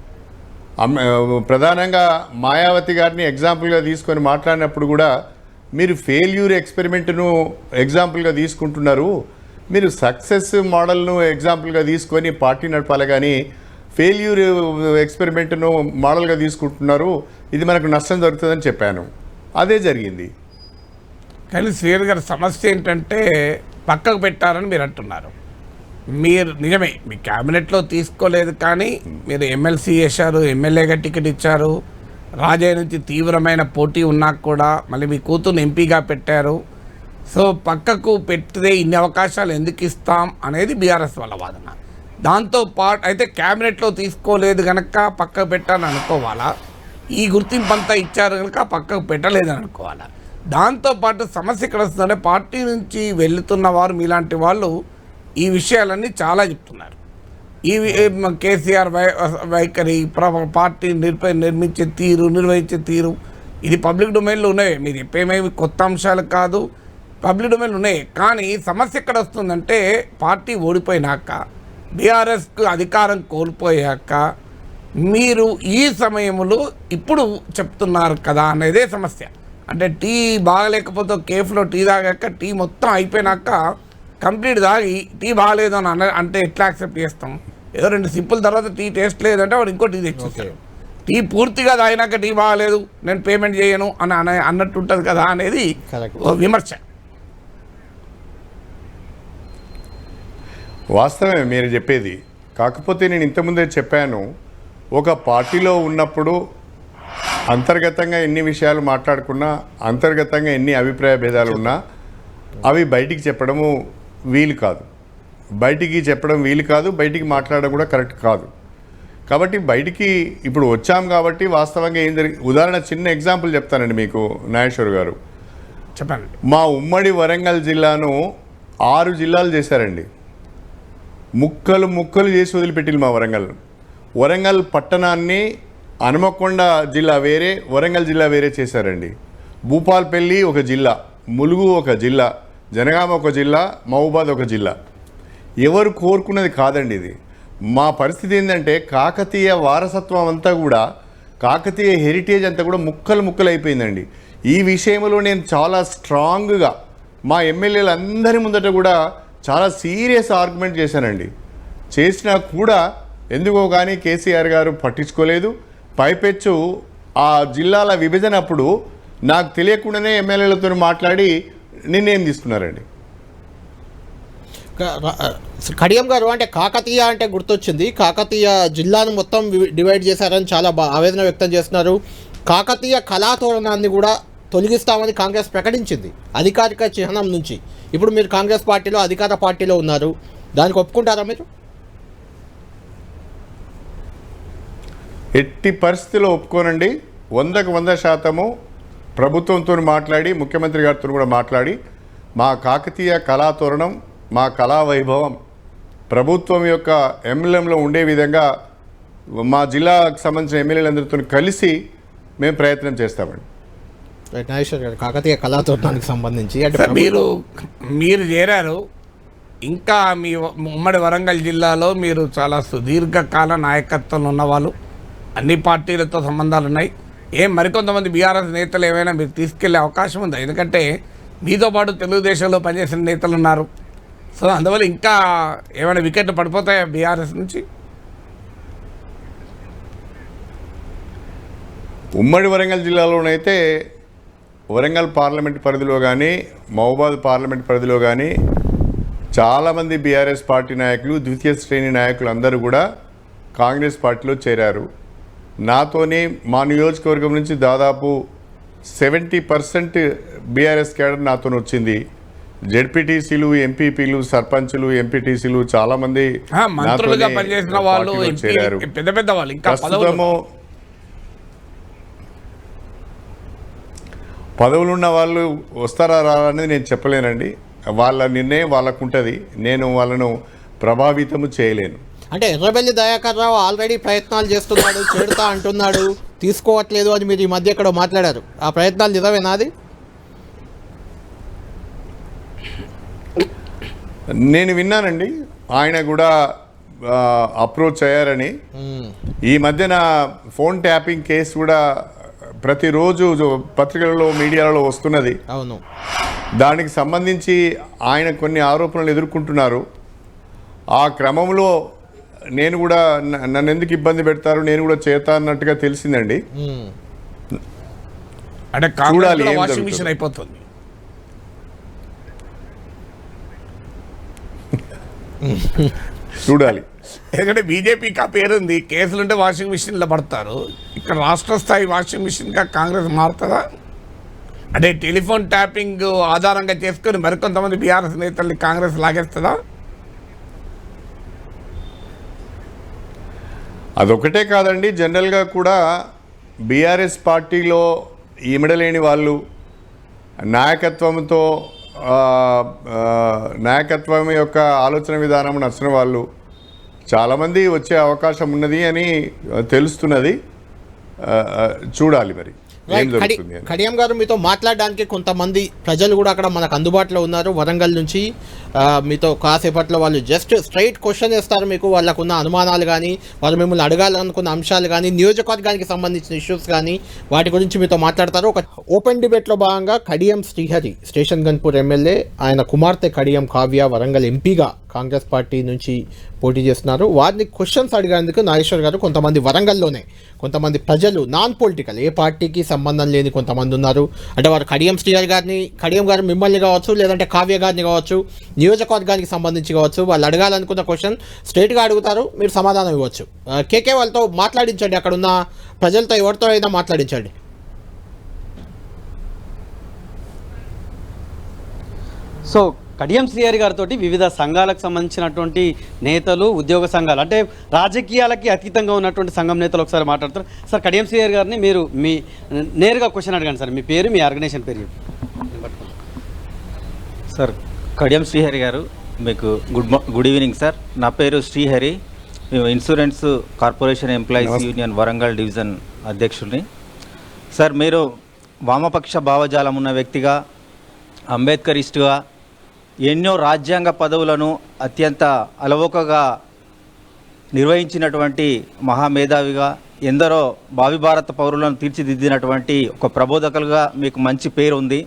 ప్రధానంగా మాయావతి గారిని ఎగ్జాంపుల్గా తీసుకొని మాట్లాడినప్పుడు కూడా మీరు ఫెయిల్యూర్ ఎక్స్పెరిమెంట్ను ఎగ్జాంపుల్గా తీసుకుంటున్నారు, మీరు సక్సెస్ మోడల్ను ఎగ్జాంపుల్గా తీసుకొని పార్టీ నడపాలి, కానీ ఫెయిల్యూర్ ఎక్స్పెరిమెంట్ను మోడల్గా తీసుకుంటున్నారు, ఇది మనకు నష్టం జరుగుతుందని చెప్పాను. అదే జరిగింది. కానీ శ్రీధర్ గారి సమస్య ఏంటంటే పక్కకు పెట్టారని మీరు అంటున్నారు. మీరు నిజమే, మీ క్యాబినెట్లో తీసుకోలేదు, కానీ మీరు ఎమ్మెల్సీ చేశారు, ఎమ్మెల్యేగా టికెట్ ఇచ్చారు, రాజయ్య నుంచి తీవ్రమైన పోటీ ఉన్నా కూడా మళ్ళీ మీ కూతురుని ఎంపీగా పెట్టారు. సో పక్కకు పెట్టితే ఇన్ని అవకాశాలు ఎందుకు ఇస్తాం అనేది బీఆర్ఎస్ వాళ్ళ వాదన. దాంతోపాటు అయితే క్యాబినెట్లో తీసుకోలేదు కనుక పక్కకు పెట్టాలని అనుకోవాలా, ఈ గుర్తింపు అంతా ఇచ్చారు కనుక పక్కకు పెట్టలేదని అనుకోవాలా? దాంతోపాటు సమస్య ఇక్కడ వస్తుందంటే పార్టీ నుంచి వెళుతున్న వారు మీలాంటి వాళ్ళు ఈ విషయాలన్నీ చాలా చెప్తున్నారు. ఈ కేసీఆర్ వైఖరి, పార్టీ నిర్మించే తీరు, నిర్వహించే తీరు, ఇది పబ్లిక్ డొమైన్లో ఉన్నాయి. మీరు చెప్పేమేమి కొత్త అంశాలు కాదు, పబ్లిక్ డొమైన్లో ఉన్నాయి. కానీ సమస్య ఎక్కడ వస్తుందంటే పార్టీ ఓడిపోయినాక, బీఆర్ఎస్కు అధికారం కోల్పోయాక మీరు ఈ సమయంలో ఇప్పుడు చెప్తున్నారు కదా అనేదే సమస్య. అంటే టీ బాగలేకపోతే కేఫ్లో టీ తాగాక టీ మొత్తం అయిపోయినాక కంప్లీట్ తాగి టీ బాగలేదు అని అంటే ఎట్లా యాక్సెప్ట్ చేస్తాం? ఏదో 2 సింపుల్ తర్వాత టీ టేస్ట్ లేదంటే వాడు ఇంకో టీ తెచ్చేస్తారు. టీ పూర్తిగా తాగినాక టీ బాగలేదు నేను పేమెంట్ చేయను అని అన్నట్టు ఉంటుంది కదా అనేది విమర్శ. వాస్తవమే మీరు చెప్పేది. కాకపోతే నేను ఇంతకుముందే చెప్పాను, ఒక పార్టీలో ఉన్నప్పుడు అంతర్గతంగా ఎన్ని విషయాలు మాట్లాడుకున్నా, అంతర్గతంగా ఎన్ని అభిప్రాయ భేదాలు ఉన్నా అవి బయటికి చెప్పడము వీలు కాదు. బయటికి మాట్లాడడం కూడా కరెక్ట్ కాదు. కాబట్టి బయటికి ఇప్పుడు వచ్చాం కాబట్టి వాస్తవంగా ఏం జరిగింది, ఉదాహరణ చిన్న ఎగ్జాంపుల్ చెప్తానండి మీకు నాగేశ్వర్ గారు. చెప్పండి. మా ఉమ్మడి వరంగల్ జిల్లాను 6 జిల్లాలు చేశారండి. ముక్కలు చేసి వదిలిపెట్టిల్లు మా వరంగల్ పట్టణాన్ని హనుమకొండ జిల్లా వేరే, వరంగల్ జిల్లా వేరే చేశారండి. భూపాల్పల్లి ఒక జిల్లా, ములుగు ఒక జిల్లా, జనగామ ఒక జిల్లా, మహబూబాద్ ఒక జిల్లా. ఎవరు కోరుకున్నది కాదండి ఇది. మా పరిస్థితి ఏంటంటే కాకతీయ వారసత్వం అంతా కూడా, కాకతీయ హెరిటేజ్ అంతా కూడా ముక్కలు అయిపోయిందండి. ఈ విషయంలో నేను చాలా స్ట్రాంగ్గా మా ఎమ్మెల్యేలు అందరి ముందట కూడా చాలా సీరియస్ ఆర్గ్యుమెంట్ చేశానండి. చేసినా కూడా ఎందుకో కానీ కేసీఆర్ గారు పట్టించుకోలేదు. పైపెచ్చు ఆ జిల్లాల విభజన అప్పుడు నాకు తెలియకుండానే ఎమ్మెల్యేలతో మాట్లాడి నిర్ణయం తీసుకున్నారండి. కడియం గారు, అంటే కాకతీయ అంటే గుర్తొచ్చింది. కాకతీయ జిల్లాను మొత్తం డివైడ్ చేశారని చాలా ఆవేదన వ్యక్తం చేస్తున్నారు. కాకతీయ కళాతోరణాన్ని కూడా తొలగిస్తామని కాంగ్రెస్ ప్రకటించింది అధికారిక చిహ్నం నుంచి. ఇప్పుడు మీరు కాంగ్రెస్ పార్టీలో అధికార పార్టీలో ఉన్నారు, దానికి ఒప్పుకుంటారా మీరు? ఎట్టి పరిస్థితిలో ఒప్పుకోనండి. 100కు 100% ప్రభుత్వంతో మాట్లాడి, ముఖ్యమంత్రి గారితో కూడా మాట్లాడి, మా కాకతీయ కళాతోరణం, మా కళా వైభవం ప్రభుత్వం యొక్క ఎంఎల్ఎంలో ఉండే విధంగా మా జిల్లాకు సంబంధించిన ఎమ్మెల్యేలందరితో కలిసి మేము ప్రయత్నం చేస్తామండి. నాగేశ్వర్ గారు, కాకతీయ కళాతోరణానికి సంబంధించి అంటే మీరు చేరారు, ఇంకా మీ ఉమ్మడి వరంగల్ జిల్లాలో మీరు చాలా సుదీర్ఘకాల నాయకత్వంలో ఉన్నవాళ్ళు, అన్ని పార్టీలతో సంబంధాలు ఉన్నాయి. మరికొంతమంది బీఆర్ఎస్ నేతలు ఏమైనా మీరు తీసుకెళ్లే అవకాశం ఉందా? ఎందుకంటే మీతో పాటు తెలుగుదేశంలో పనిచేసిన నేతలు ఉన్నారు. సో అందువల్ల ఇంకా ఏమైనా వికెట్లు పడిపోతాయా బీఆర్ఎస్ నుంచి? ఉమ్మడి వరంగల్ జిల్లాలోనైతే వరంగల్ పార్లమెంట్ పరిధిలో కానీ, మహబూబాద్ పార్లమెంట్ పరిధిలో కానీ చాలామంది బీఆర్ఎస్ పార్టీ నాయకులు, ద్వితీయ శ్రేణి నాయకులు అందరూ కూడా కాంగ్రెస్ పార్టీలో చేరారు. నాతోనే మా నియోజకవర్గం నుంచి దాదాపు 70% బీఆర్ఎస్ క్యాడర్ నాతో వచ్చింది. జెడ్పీటీసీలు, ఎంపీపీలు, సర్పంచులు, ఎంపీటీసీలు చాలామంది చేరారు. ప్రస్తుతము పదవులున్న వాళ్ళు వస్తారా రారా అనేది నేను చెప్పలేనండి. వాళ్ళ నిర్ణయం వాళ్ళకు ఉంటుంది. నేను వాళ్ళను ప్రభావితము చేయలేను. అంటే ఎర్రబెల్లి దయాకర్ రావు ఆల్రెడీ ప్రయత్నాలు చేస్తున్నాడు, చేడుతా అంటున్నాడు, తీసుకోవట్లేదు అని మీరు ఈ మధ్య ఎక్కడో మాట్లాడారు. ఆ ప్రయత్నాలు నిజమేనా? అది నేను విన్నానండి, ఆయన కూడా అప్రోచ్ అయ్యారని. ఈ మధ్యన ఫోన్ ట్యాపింగ్ కేసు కూడా ప్రతిరోజు పత్రికలలో మీడియాలో వస్తున్నది. అవును, దానికి సంబంధించి ఆయన కొన్ని ఆరోపణలు ఎదుర్కొంటున్నారు. ఆ క్రమంలో నేను కూడా నన్ను ఎందుకు ఇబ్బంది పెడతారు, నేను కూడా చేస్తా అన్నట్టుగా తెలిసిందండి. అంటే చూడాలి ఏం వాషింగ్ జరుగుతుందో. మిషన్ అయిపోతుంది. చూడాలి. ఎందుకంటే బీజేపీకి ఆ పేరుంది, కేసులుంటే వాషింగ్ మిషన్లో పడతారు. ఇక్కడ రాష్ట్ర స్థాయి వాషింగ్ మిషన్గా కాంగ్రెస్ మారుతుందా? అంటే టెలిఫోన్ ట్యాపింగ్ ఆధారంగా చేసుకొని మరికొంతమంది బీఆర్ఎస్ నేతల్ని కాంగ్రెస్ లాగేస్తుందా? అదొకటే కాదండి, జనరల్గా కూడా బీఆర్ఎస్ పార్టీలో ఇమడలేని వాళ్ళు, నాయకత్వం యొక్క ఆలోచన విధానం నచ్చిన వాళ్ళు చాలామంది వచ్చే అవకాశం ఉన్నది అని తెలుస్తున్నది. చూడాలి మరి ఏం జరుగుతుంది అని. కడియం గారు, మీతో మాట్లాడడానికి కొంతమంది ప్రజలు కూడా అక్కడ మనకు అందుబాటులో ఉన్నారు. వరంగల్ నుంచి మీతో కాసేపట్లో వాళ్ళు జస్ట్ స్ట్రైట్ క్వశ్చన్ వేస్తారు మీకు. వాళ్ళకున్న అనుమానాలు కానీ, వాళ్ళు మిమ్మల్ని అడగాలనుకున్న అంశాలు కానీ, నియోజకవర్గానికి సంబంధించిన ఇష్యూస్ కానీ, వాటి గురించి మీతో మాట్లాడతారు. ఒక ఓపెన్ డిబేట్లో భాగంగా కడియం శ్రీహరి, స్టేషన్ గన్పూర్ ఎమ్మెల్యే, ఆయన కుమార్తె కడియం కావ్య వరంగల్ ఎంపీగా కాంగ్రెస్ పార్టీ నుంచి పోటీ చేస్తున్నారు. వారిని క్వశ్చన్స్ అడిగేందుకు నాగేశ్వర్ గారు కొంతమంది వరంగల్లోనే కొంతమంది ప్రజలు నాన్ పొలిటికల్, ఏ పార్టీకి సంబంధం లేని కొంతమంది ఉన్నారు. అంటే వారు కడియం శ్రీహరి గారిని, కడియం గారు మిమ్మల్ని కావచ్చు, లేదంటే కావ్య గారిని కావచ్చు, నియోజకవర్గానికి సంబంధించి కావచ్చు, వాళ్ళు అడగాలనుకున్న క్వశ్చన్ స్ట్రైట్గా అడుగుతారు, మీరు సమాధానం ఇవ్వచ్చు. కేకే వాళ్ళతో మాట్లాడించండి, అక్కడ ఉన్న ప్రజలతో ఎవరితో అయినా మాట్లాడించండి. సో కడియం శ్రీహరి గారితో వివిధ సంఘాలకు సంబంధించినటువంటి నేతలు, ఉద్యోగ సంఘాలు, అంటే రాజకీయాలకి అతీతంగా ఉన్నటువంటి సంఘం నేతలు ఒకసారి మాట్లాడతారు. సార్, కడియం శ్రీహరి గారిని మీరు మీ నేరుగా క్వశ్చన్ అడగండి సార్. మీ పేరు, మీ ఆర్గనైజేషన్ పేరు. సార్, కడియం శ్రీహరి గారు, మీకు గుడ్ ఈవినింగ్ సార్. నా పేరు శ్రీహరి, మేము insurance corporation employees union Warangal division అధ్యక్షుడిని. సార్, మీరు వామపక్ష భావజాలం ఉన్న వ్యక్తిగా, అంబేద్కరిస్టుగా, ఎన్నో రాజ్యాంగ పదవులను అత్యంత అలవోకగా నిర్వహించినటువంటి మహామేధావిగా, ఎందరో భావి భారత పౌరులను తీర్చిదిద్దినటువంటి ఒక ప్రబోధకులుగా మీకు మంచి పేరు ఉంది.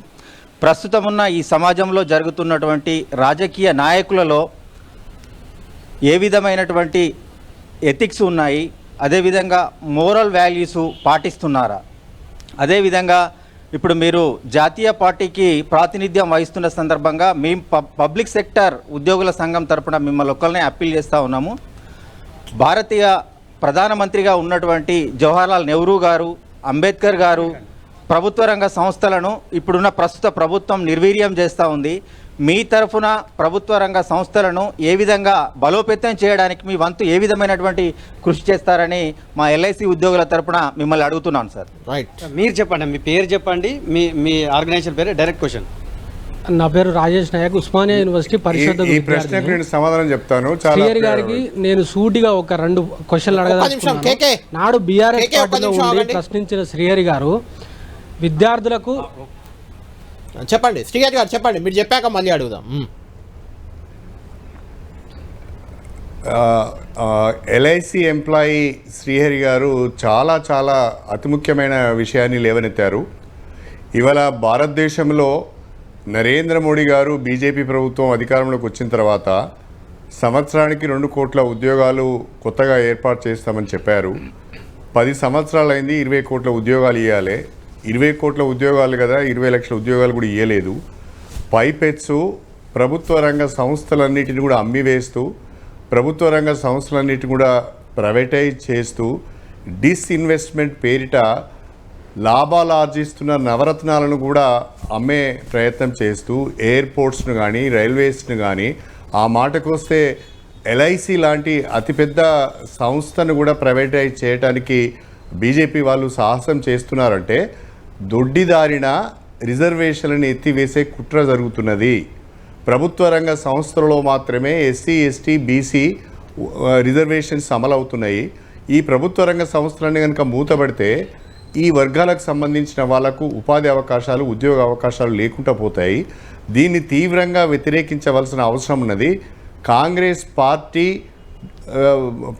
ప్రస్తుతం ఉన్న ఈ సమాజంలో జరుగుతున్నటువంటి రాజకీయ నాయకులలో ఏ విధమైనటువంటి ఎథిక్స్ ఉన్నాయి, అదేవిధంగా మోరల్ వాల్యూస్ పాటిస్తున్నారా? అదేవిధంగా ఇప్పుడు మీరు జాతీయ పార్టీకి ప్రాతినిధ్యం వహిస్తున్న సందర్భంగా మేము పబ్లిక్ సెక్టర్ ఉద్యోగుల సంఘం తరపున మిమ్మల్ని ఒక్కరినే అప్పీల్ చేస్తూ ఉన్నాము. భారతీయ ప్రధానమంత్రిగా ఉన్నటువంటి జవహర్లాల్ నెహ్రూ గారు, అంబేద్కర్ గారు ప్రభుత్వ రంగ సంస్థలను ఇప్పుడున్న ప్రస్తుత ప్రభుత్వం నిర్వీర్యం చేస్తూ ఉంది. మీ తరఫున ప్రభుత్వ రంగ సంస్థలను ఏ విధంగా బలోపేతం చేయడానికి మీ వంతు ఏ విధమైనటువంటి కృషి చేస్తారని మా ఎల్ఐసి ఉద్యోగుల తరఫున మిమ్మల్ని అడుగుతున్నాను సార్. రైట్, మీరు చెప్పండి, మీ పేరు చెప్పండి, మీ ఆర్గనైజేషన్ పేరు. Direct question. నా పేరు రాజేష్ నాయక్, ఉస్మానియా యూనివర్సిటీ పరిషత్. ఈ ప్రశ్నకు నేను సమాధానం చెప్తాను. శ్రీహరి గారికి నేను సూటిగా ఒక 2 క్వశ్చన్లు అడగదలుచుకున్నాను. నాడు బీఆర్ఎస్ పార్టీలో ఉండి ప్రశ్నించిన శ్రీహరి గారు విద్యార్థులకు చెప్పండి. శ్రీహరి గారు చెప్పండి, మీరు చెప్పాక మళ్ళీ అడుగుదాం. ఎల్ఐసి ఎంప్లాయీ శ్రీహరి గారు చాలా చాలా అతి ముఖ్యమైన విషయాన్ని లేవనెత్తారు. ఇవాళ భారతదేశంలో నరేంద్ర మోడీ గారు బీజేపీ ప్రభుత్వం అధికారంలోకి వచ్చిన తర్వాత సంవత్సరానికి 2 కోట్ల ఉద్యోగాలు కొత్తగా ఏర్పాటు చేస్తామని చెప్పారు. 10 సంవత్సరాలైంది, 20 కోట్ల ఉద్యోగాలు ఇవ్వాలి. 20 కోట్ల ఉద్యోగాలు కదా, 20 లక్షల ఉద్యోగాలు కూడా ఇవ్వలేదు. పైపెచ్చు ప్రభుత్వ రంగ సంస్థలన్నిటిని కూడా అమ్మివేస్తూ, ప్రభుత్వ రంగ సంస్థలన్నిటిని కూడా ప్రైవేటైజ్ చేస్తూ, డిస్ఇన్వెస్ట్మెంట్ పేరిట లాభాలు ఆర్జిస్తున్న నవరత్నాలను కూడా అమ్మే ప్రయత్నం చేస్తూ, ఎయిర్పోర్ట్స్ను కానీ, రైల్వేస్ను కానీ, ఆ మాటకొస్తే ఎల్ఐసి లాంటి అతిపెద్ద సంస్థను కూడా ప్రైవేటైజ్ చేయడానికి బీజేపీ వాళ్ళు సాహసం చేస్తున్నారంటే దొడ్డిదారిన రిజర్వేషన్లను ఎత్తివేసే కుట్ర జరుగుతున్నది. ప్రభుత్వ రంగ సంస్థలలో మాత్రమే ఎస్సీ ఎస్టీ బీసీ రిజర్వేషన్స్ అమలవుతున్నాయి. ఈ ప్రభుత్వ రంగ సంస్థలన్నీ కనుక మూతపడితే ఈ వర్గాలకు సంబంధించిన వాళ్లకు ఉపాధి అవకాశాలు, ఉద్యోగ అవకాశాలు లేకుండా పోతాయి. దీన్ని తీవ్రంగా వ్యతిరేకించవలసిన అవసరం ఉన్నది. కాంగ్రెస్ పార్టీ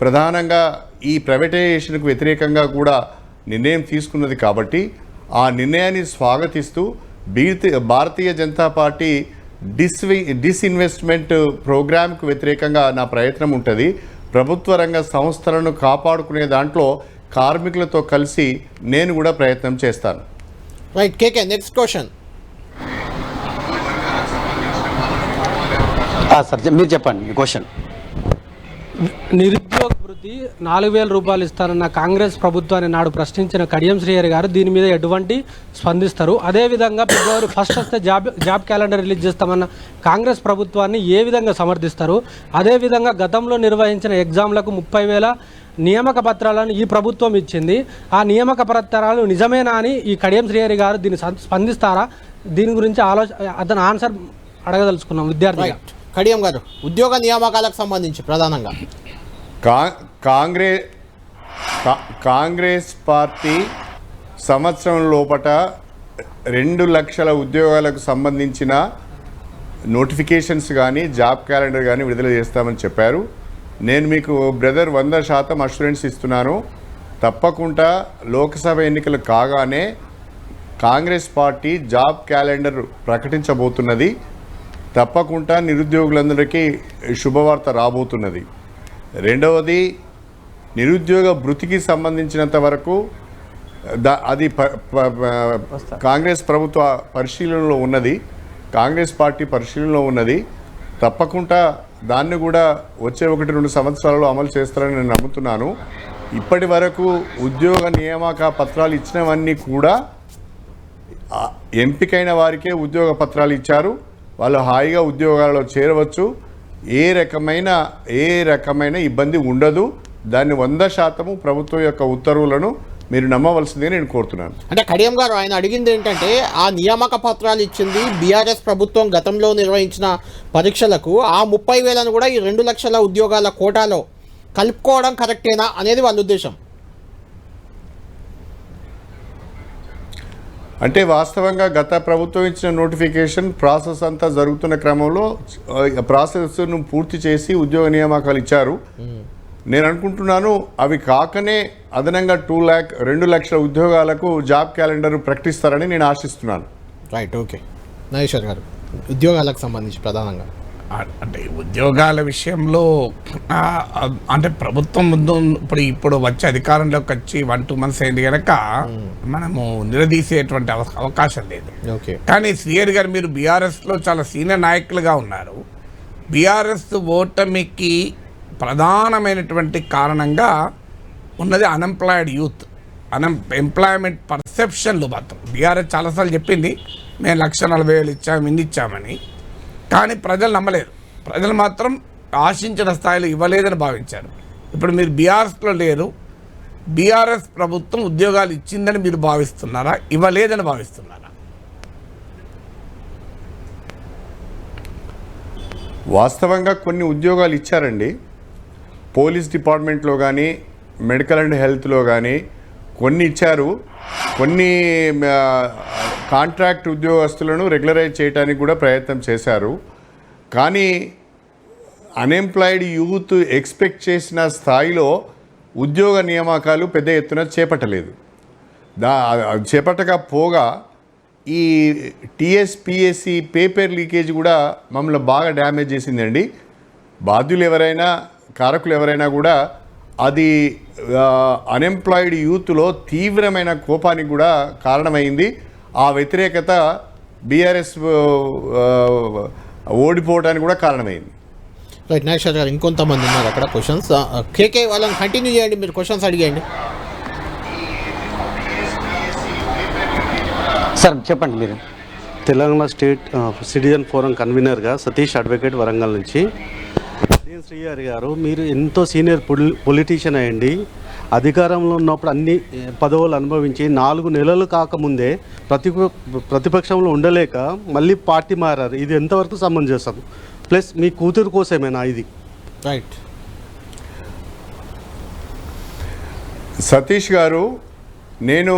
ప్రధానంగా ఈ ప్రైవేటైజేషన్కు వ్యతిరేకంగా కూడా నిర్ణయం తీసుకున్నది కాబట్టి ఆ నిర్ణయాన్ని స్వాగతిస్తూ భారతీయ జనతా పార్టీ డిస్ఇన్వెస్ట్మెంట్ ప్రోగ్రామ్కు వ్యతిరేకంగా నా ప్రయత్నం ఉంటుంది. ప్రభుత్వ రంగ సంస్థలను కాపాడుకునే దాంట్లో కార్మికులతో కలిసి నేను కూడా ప్రయత్నం చేస్తాను. Right KK, next question. Sir మీరు చెప్పండి మీ క్వశ్చన్. నిరుద్యోగ వృత్తి 4,000 రూపాయలు ఇస్తారన్న కాంగ్రెస్ ప్రభుత్వాన్ని నాడు ప్రశ్నించిన కడియం శ్రీహరి గారు దీని మీద ఎటువంటి స్పందిస్తారు? అదేవిధంగా ఫిబ్రవరి 1 వస్తే జాబ్ క్యాలెండర్ రిలీజ్ చేస్తామన్న కాంగ్రెస్ ప్రభుత్వాన్ని ఏ విధంగా సమర్థిస్తారు? అదేవిధంగా గతంలో నిర్వహించిన ఎగ్జామ్లకు 30,000 నియామక పత్రాలను ఈ ప్రభుత్వం ఇచ్చింది. ఆ నియామక పత్రాలు నిజమేనా అని ఈ కడియం శ్రీహరి గారు దీన్ని స్పందిస్తారా? దీని గురించి అతను ఆన్సర్ అడగదలుచుకున్నాం విద్యార్థి. కడియం గారు, ఉద్యోగ నియామకాలకు సంబంధించి ప్రధానంగా కాంగ్రెస్ పార్టీ సంవత్సరం లోపట 2 లక్షల ఉద్యోగాలకు సంబంధించిన నోటిఫికేషన్స్ కానీ జాబ్ క్యాలెండర్ కానీ విడుదల చేస్తామని చెప్పారు. నేను మీకు బ్రదర్ 100% అష్యూరెన్స్ ఇస్తున్నాను. తప్పకుండా లోక్సభ ఎన్నికలు కాగానే కాంగ్రెస్ పార్టీ జాబ్ క్యాలెండర్ ప్రకటించబోతున్నది. తప్పకుండా నిరుద్యోగులందరికీ శుభవార్త రాబోతున్నది. రెండవది, నిరుద్యోగ భృతికి సంబంధించినంత వరకు అది కాంగ్రెస్ ప్రభుత్వ పరిశీలనలో ఉన్నది, కాంగ్రెస్ పార్టీ పరిశీలనలో ఉన్నది. తప్పకుండా దాన్ని కూడా వచ్చే 1-2 సంవత్సరాల్లో అమలు చేస్తారని నేను నమ్ముతున్నాను. ఇప్పటి వరకు ఉద్యోగ నియామక పత్రాలు ఇచ్చినవన్నీ కూడా ఎంపికైన వారికే ఉద్యోగ పత్రాలు ఇచ్చారు. వాళ్ళు హాయిగా ఉద్యోగాలలో చేరవచ్చు. ఏ రకమైన ఇబ్బంది ఉండదు. దాన్ని 100% ప్రభుత్వం యొక్క ఉత్తర్వులను మీరు నమ్మవలసిందే నేను కోరుతున్నాను. అంటే కడియం గారు, ఆయన అడిగింది ఏంటంటే ఆ నియామక పత్రాలు ఇచ్చింది బీఆర్ఎస్ ప్రభుత్వం గతంలో నిర్వహించిన పరీక్షలకు, ఆ 30,000ను కూడా ఈ 2 లక్షల ఉద్యోగాల కోటాలో కలుపుకోవడం కరెక్టేనా అనేది వాళ్ళ ఉద్దేశం. అంటే వాస్తవంగా గత ప్రభుత్వం ఇచ్చిన నోటిఫికేషన్ ప్రాసెస్ అంతా జరుగుతున్న క్రమంలో ప్రాసెస్ను పూర్తి చేసి ఉద్యోగ నియామకాలు ఇచ్చారు. నేను అనుకుంటున్నాను అవి కాకనే అదనంగా 2 లక్షల ఉద్యోగాలకు జాబ్ క్యాలెండర్ ప్రకటిస్తారని నేను ఆశిస్తున్నాను. Right, okay. నాగేశ్వర్ గారు, ఉద్యోగాలకు సంబంధించి ప్రధానంగా అంటే ఉద్యోగాల విషయంలో అంటే ప్రభుత్వం ముందు ఇప్పుడు వచ్చే అధికారంలోకి వచ్చి 1-2 months అయింది కనుక మనము నిలదీసేటువంటి అవకాశం లేదు. కానీ శ్రీహరి గారు, మీరు బీఆర్ఎస్లో చాలా సీనియర్ నాయకులుగా ఉన్నారు. బీఆర్ఎస్ ఓటమికి ప్రధానమైనటువంటి కారణంగా ఉన్నది అన్ఎంప్లాయిడ్ యూత్. ఎంప్లాయ్మెంట్ పర్సెప్షన్లు మాత్రం బీఆర్ఎస్ చాలాసార్లు చెప్పింది మేము 140,000 ఇచ్చాము, ఇన్ని ఇచ్చామని. కానీ ప్రజలు నమ్మలేదు. ప్రజలు మాత్రం ఆశించిన స్థాయిలో ఇవ్వలేదని భావించారు. ఇప్పుడు మీరు బీఆర్ఎస్లో లేరు. బీఆర్ఎస్ ప్రభుత్వం ఉద్యోగాలు ఇచ్చిందని మీరు భావిస్తున్నారా, ఇవ్వలేదని భావిస్తున్నారా? వాస్తవంగా కొన్ని ఉద్యోగాలు ఇచ్చారండి. పోలీస్ డిపార్ట్మెంట్లో కానీ, మెడికల్ అండ్ హెల్త్లో కానీ కొన్ని ఇచ్చారు. కొన్ని కాంట్రాక్ట్ ఉద్యోగస్తులను రెగ్యులరైజ్ చేయడానికి కూడా ప్రయత్నం చేశారు. కానీ అన్ఎంప్లాయిడ్ యూత్ ఎక్స్పెక్ట్ చేసిన స్థాయిలో ఉద్యోగ నియామకాలు పెద్ద ఎత్తున చేపట్టలేదు. చేపట్టకపోగా ఈ టీఎస్పిఎస్సి పేపర్ లీకేజ్ కూడా మమ్మల్ని బాగా డ్యామేజ్ చేసిందండి. బాధ్యులు ఎవరైనా, కారకులు ఎవరైనా కూడా అది అన్ఎంప్లాయిడ్ యూత్లో తీవ్రమైన కోపానికి కూడా కారణమైంది. ఆ వ్యతిరేకత బీఆర్ఎస్ ఓడిపోవడానికి కూడా కారణమైంది. రైట్, నాగేశ్వర్ గారు, ఇంకొంతమంది ఉన్నారు అక్కడ క్వశ్చన్స్. కేకే, వాళ్ళని కంటిన్యూ చేయండి, మీరు క్వశ్చన్స్ అడిగేయండి. సార్ చెప్పండి మీరు. తెలంగాణ స్టేట్ సిటిజన్ ఫోరం కన్వీనర్గా సతీష్ అడ్వకేట్, వరంగల్ నుంచి. శ్రీహరి గారు, మీరు ఎంతో సీనియర్ పొలిటీషియన్ అయ్యండి, అధికారంలో ఉన్నప్పుడు అన్ని పదవులు అనుభవించి 4 నెలలు కాకముందే ప్రతిపక్షంలో ఉండలేక మళ్ళీ పార్టీ మారారు. ఇది ఎంతవరకు సమంజసం? ప్లస్ మీ కూతురు కోసమేనా ఇది? రైట్. సతీష్ గారు, నేను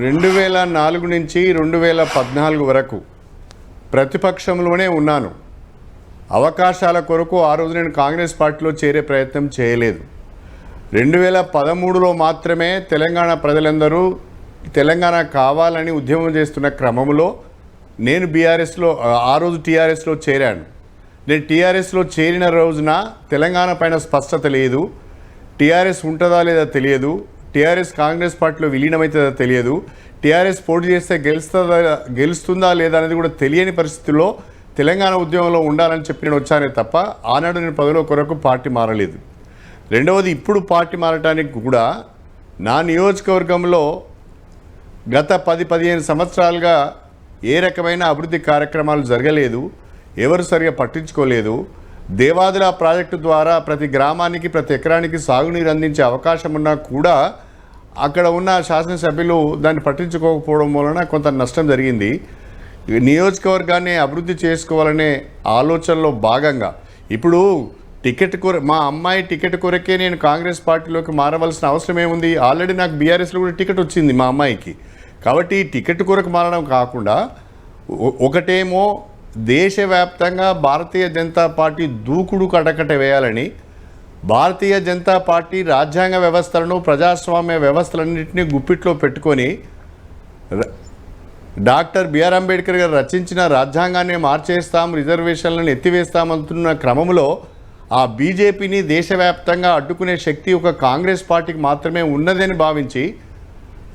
2004 నుంచి 2014 వరకు ప్రతిపక్షంలోనే ఉన్నాను. అవకాశాల కొరకు ఆ రోజు నేను కాంగ్రెస్ పార్టీలో చేరే ప్రయత్నం చేయలేదు. 2013లో మాత్రమే తెలంగాణ ప్రజలందరూ తెలంగాణ కావాలని ఉద్యమం చేస్తున్న క్రమంలో నేను బీఆర్ఎస్లో, ఆ రోజు టీఆర్ఎస్లో చేరాను. నేను టీఆర్ఎస్లో చేరిన రోజున తెలంగాణ పైన స్పష్టత లేదు. టీఆర్ఎస్ ఉంటుందా లేదా తెలియదు. టీఆర్ఎస్ కాంగ్రెస్ పార్టీలో విలీనమవుతుందా తెలియదు. టీఆర్ఎస్ పోటీ చేస్తే గెలుస్తుందా లేదా అనేది కూడా తెలియని పరిస్థితుల్లో తెలంగాణ ఉద్యమంలో ఉండాలని చెప్పి నేను వచ్చానే తప్ప ఆనాడు నేను పదవిలో కొరకు పార్టీ మారలేదు. రెండవది, ఇప్పుడు పార్టీ మారటానికి కూడా నా నియోజకవర్గంలో గత 10-15 సంవత్సరాలుగా ఏ రకమైన అభివృద్ధి కార్యక్రమాలు జరగలేదు. ఎవరు సరిగా పట్టించుకోలేదు. దేవాదుల ప్రాజెక్టు ద్వారా ప్రతి గ్రామానికి, ప్రతి ఎకరానికి సాగునీరు అందించే అవకాశం ఉన్నా కూడా అక్కడ ఉన్న శాసనసభ్యులు దాన్ని పట్టించుకోకపోవడం వలన కొంత నష్టం జరిగింది. నియోజకవర్గాన్ని అభివృద్ధి చేసుకోవాలనే ఆలోచనలో భాగంగా ఇప్పుడు మా అమ్మాయి టికెట్ కొరకే నేను కాంగ్రెస్ పార్టీలోకి మారవలసిన అవసరం ఏముంది? ఆల్రెడీ నాకు బీఆర్ఎస్లో కూడా టికెట్ వచ్చింది మా అమ్మాయికి. కాబట్టి టికెట్ కొరకు మారడం కాకుండా ఒకటేమో దేశవ్యాప్తంగా భారతీయ జనతా పార్టీ దూకుడు కటకట వేయాలని, భారతీయ జనతా పార్టీ రాజ్యాంగ వ్యవస్థలను, ప్రజాస్వామ్య వ్యవస్థలన్నింటినీ గుప్పిట్లో పెట్టుకొని డాక్టర్ బిఆర్ అంబేద్కర్ గారు రచించిన రాజ్యాంగాన్ని మార్చేస్తాం, రిజర్వేషన్లను ఎత్తివేస్తామంటున్న క్రమంలో ఆ బీజేపీని దేశవ్యాప్తంగా అడ్డుకునే శక్తి ఒక కాంగ్రెస్ పార్టీకి మాత్రమే ఉన్నదని భావించి,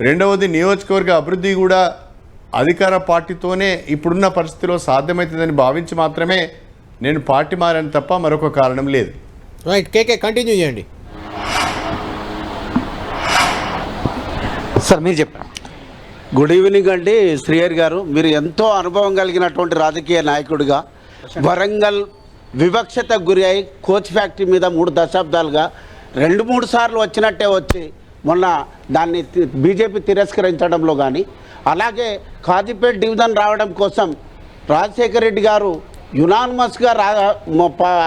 రెండవది నియోజకవర్గ అభివృద్ధి కూడా అధికార పార్టీతోనే ఇప్పుడున్న పరిస్థితిలో సాధ్యమవుతుందని భావించి మాత్రమే నేను పార్టీ మారాను తప్ప మరొక కారణం లేదు. రైట్. కేకే కంటిన్యూ చేయండి. సార్ మీరు చెప్పండి. గుడ్ ఈవినింగ్ అండి శ్రీహరి గారు. మీరు ఎంతో అనుభవం కలిగినటువంటి రాజకీయ నాయకుడిగా వరంగల్ వివక్షతకు గురి అయి కోచ్ ఫ్యాక్టరీ మీద 3 దశాబ్దాలుగా 2-3 సార్లు వచ్చినట్టే వచ్చి మొన్న దాన్ని బీజేపీ తిరస్కరించడంలో కానీ, అలాగే కాజీపేట్ డివిజన్ రావడం కోసం రాజశేఖర రెడ్డి గారు యునానిమస్గా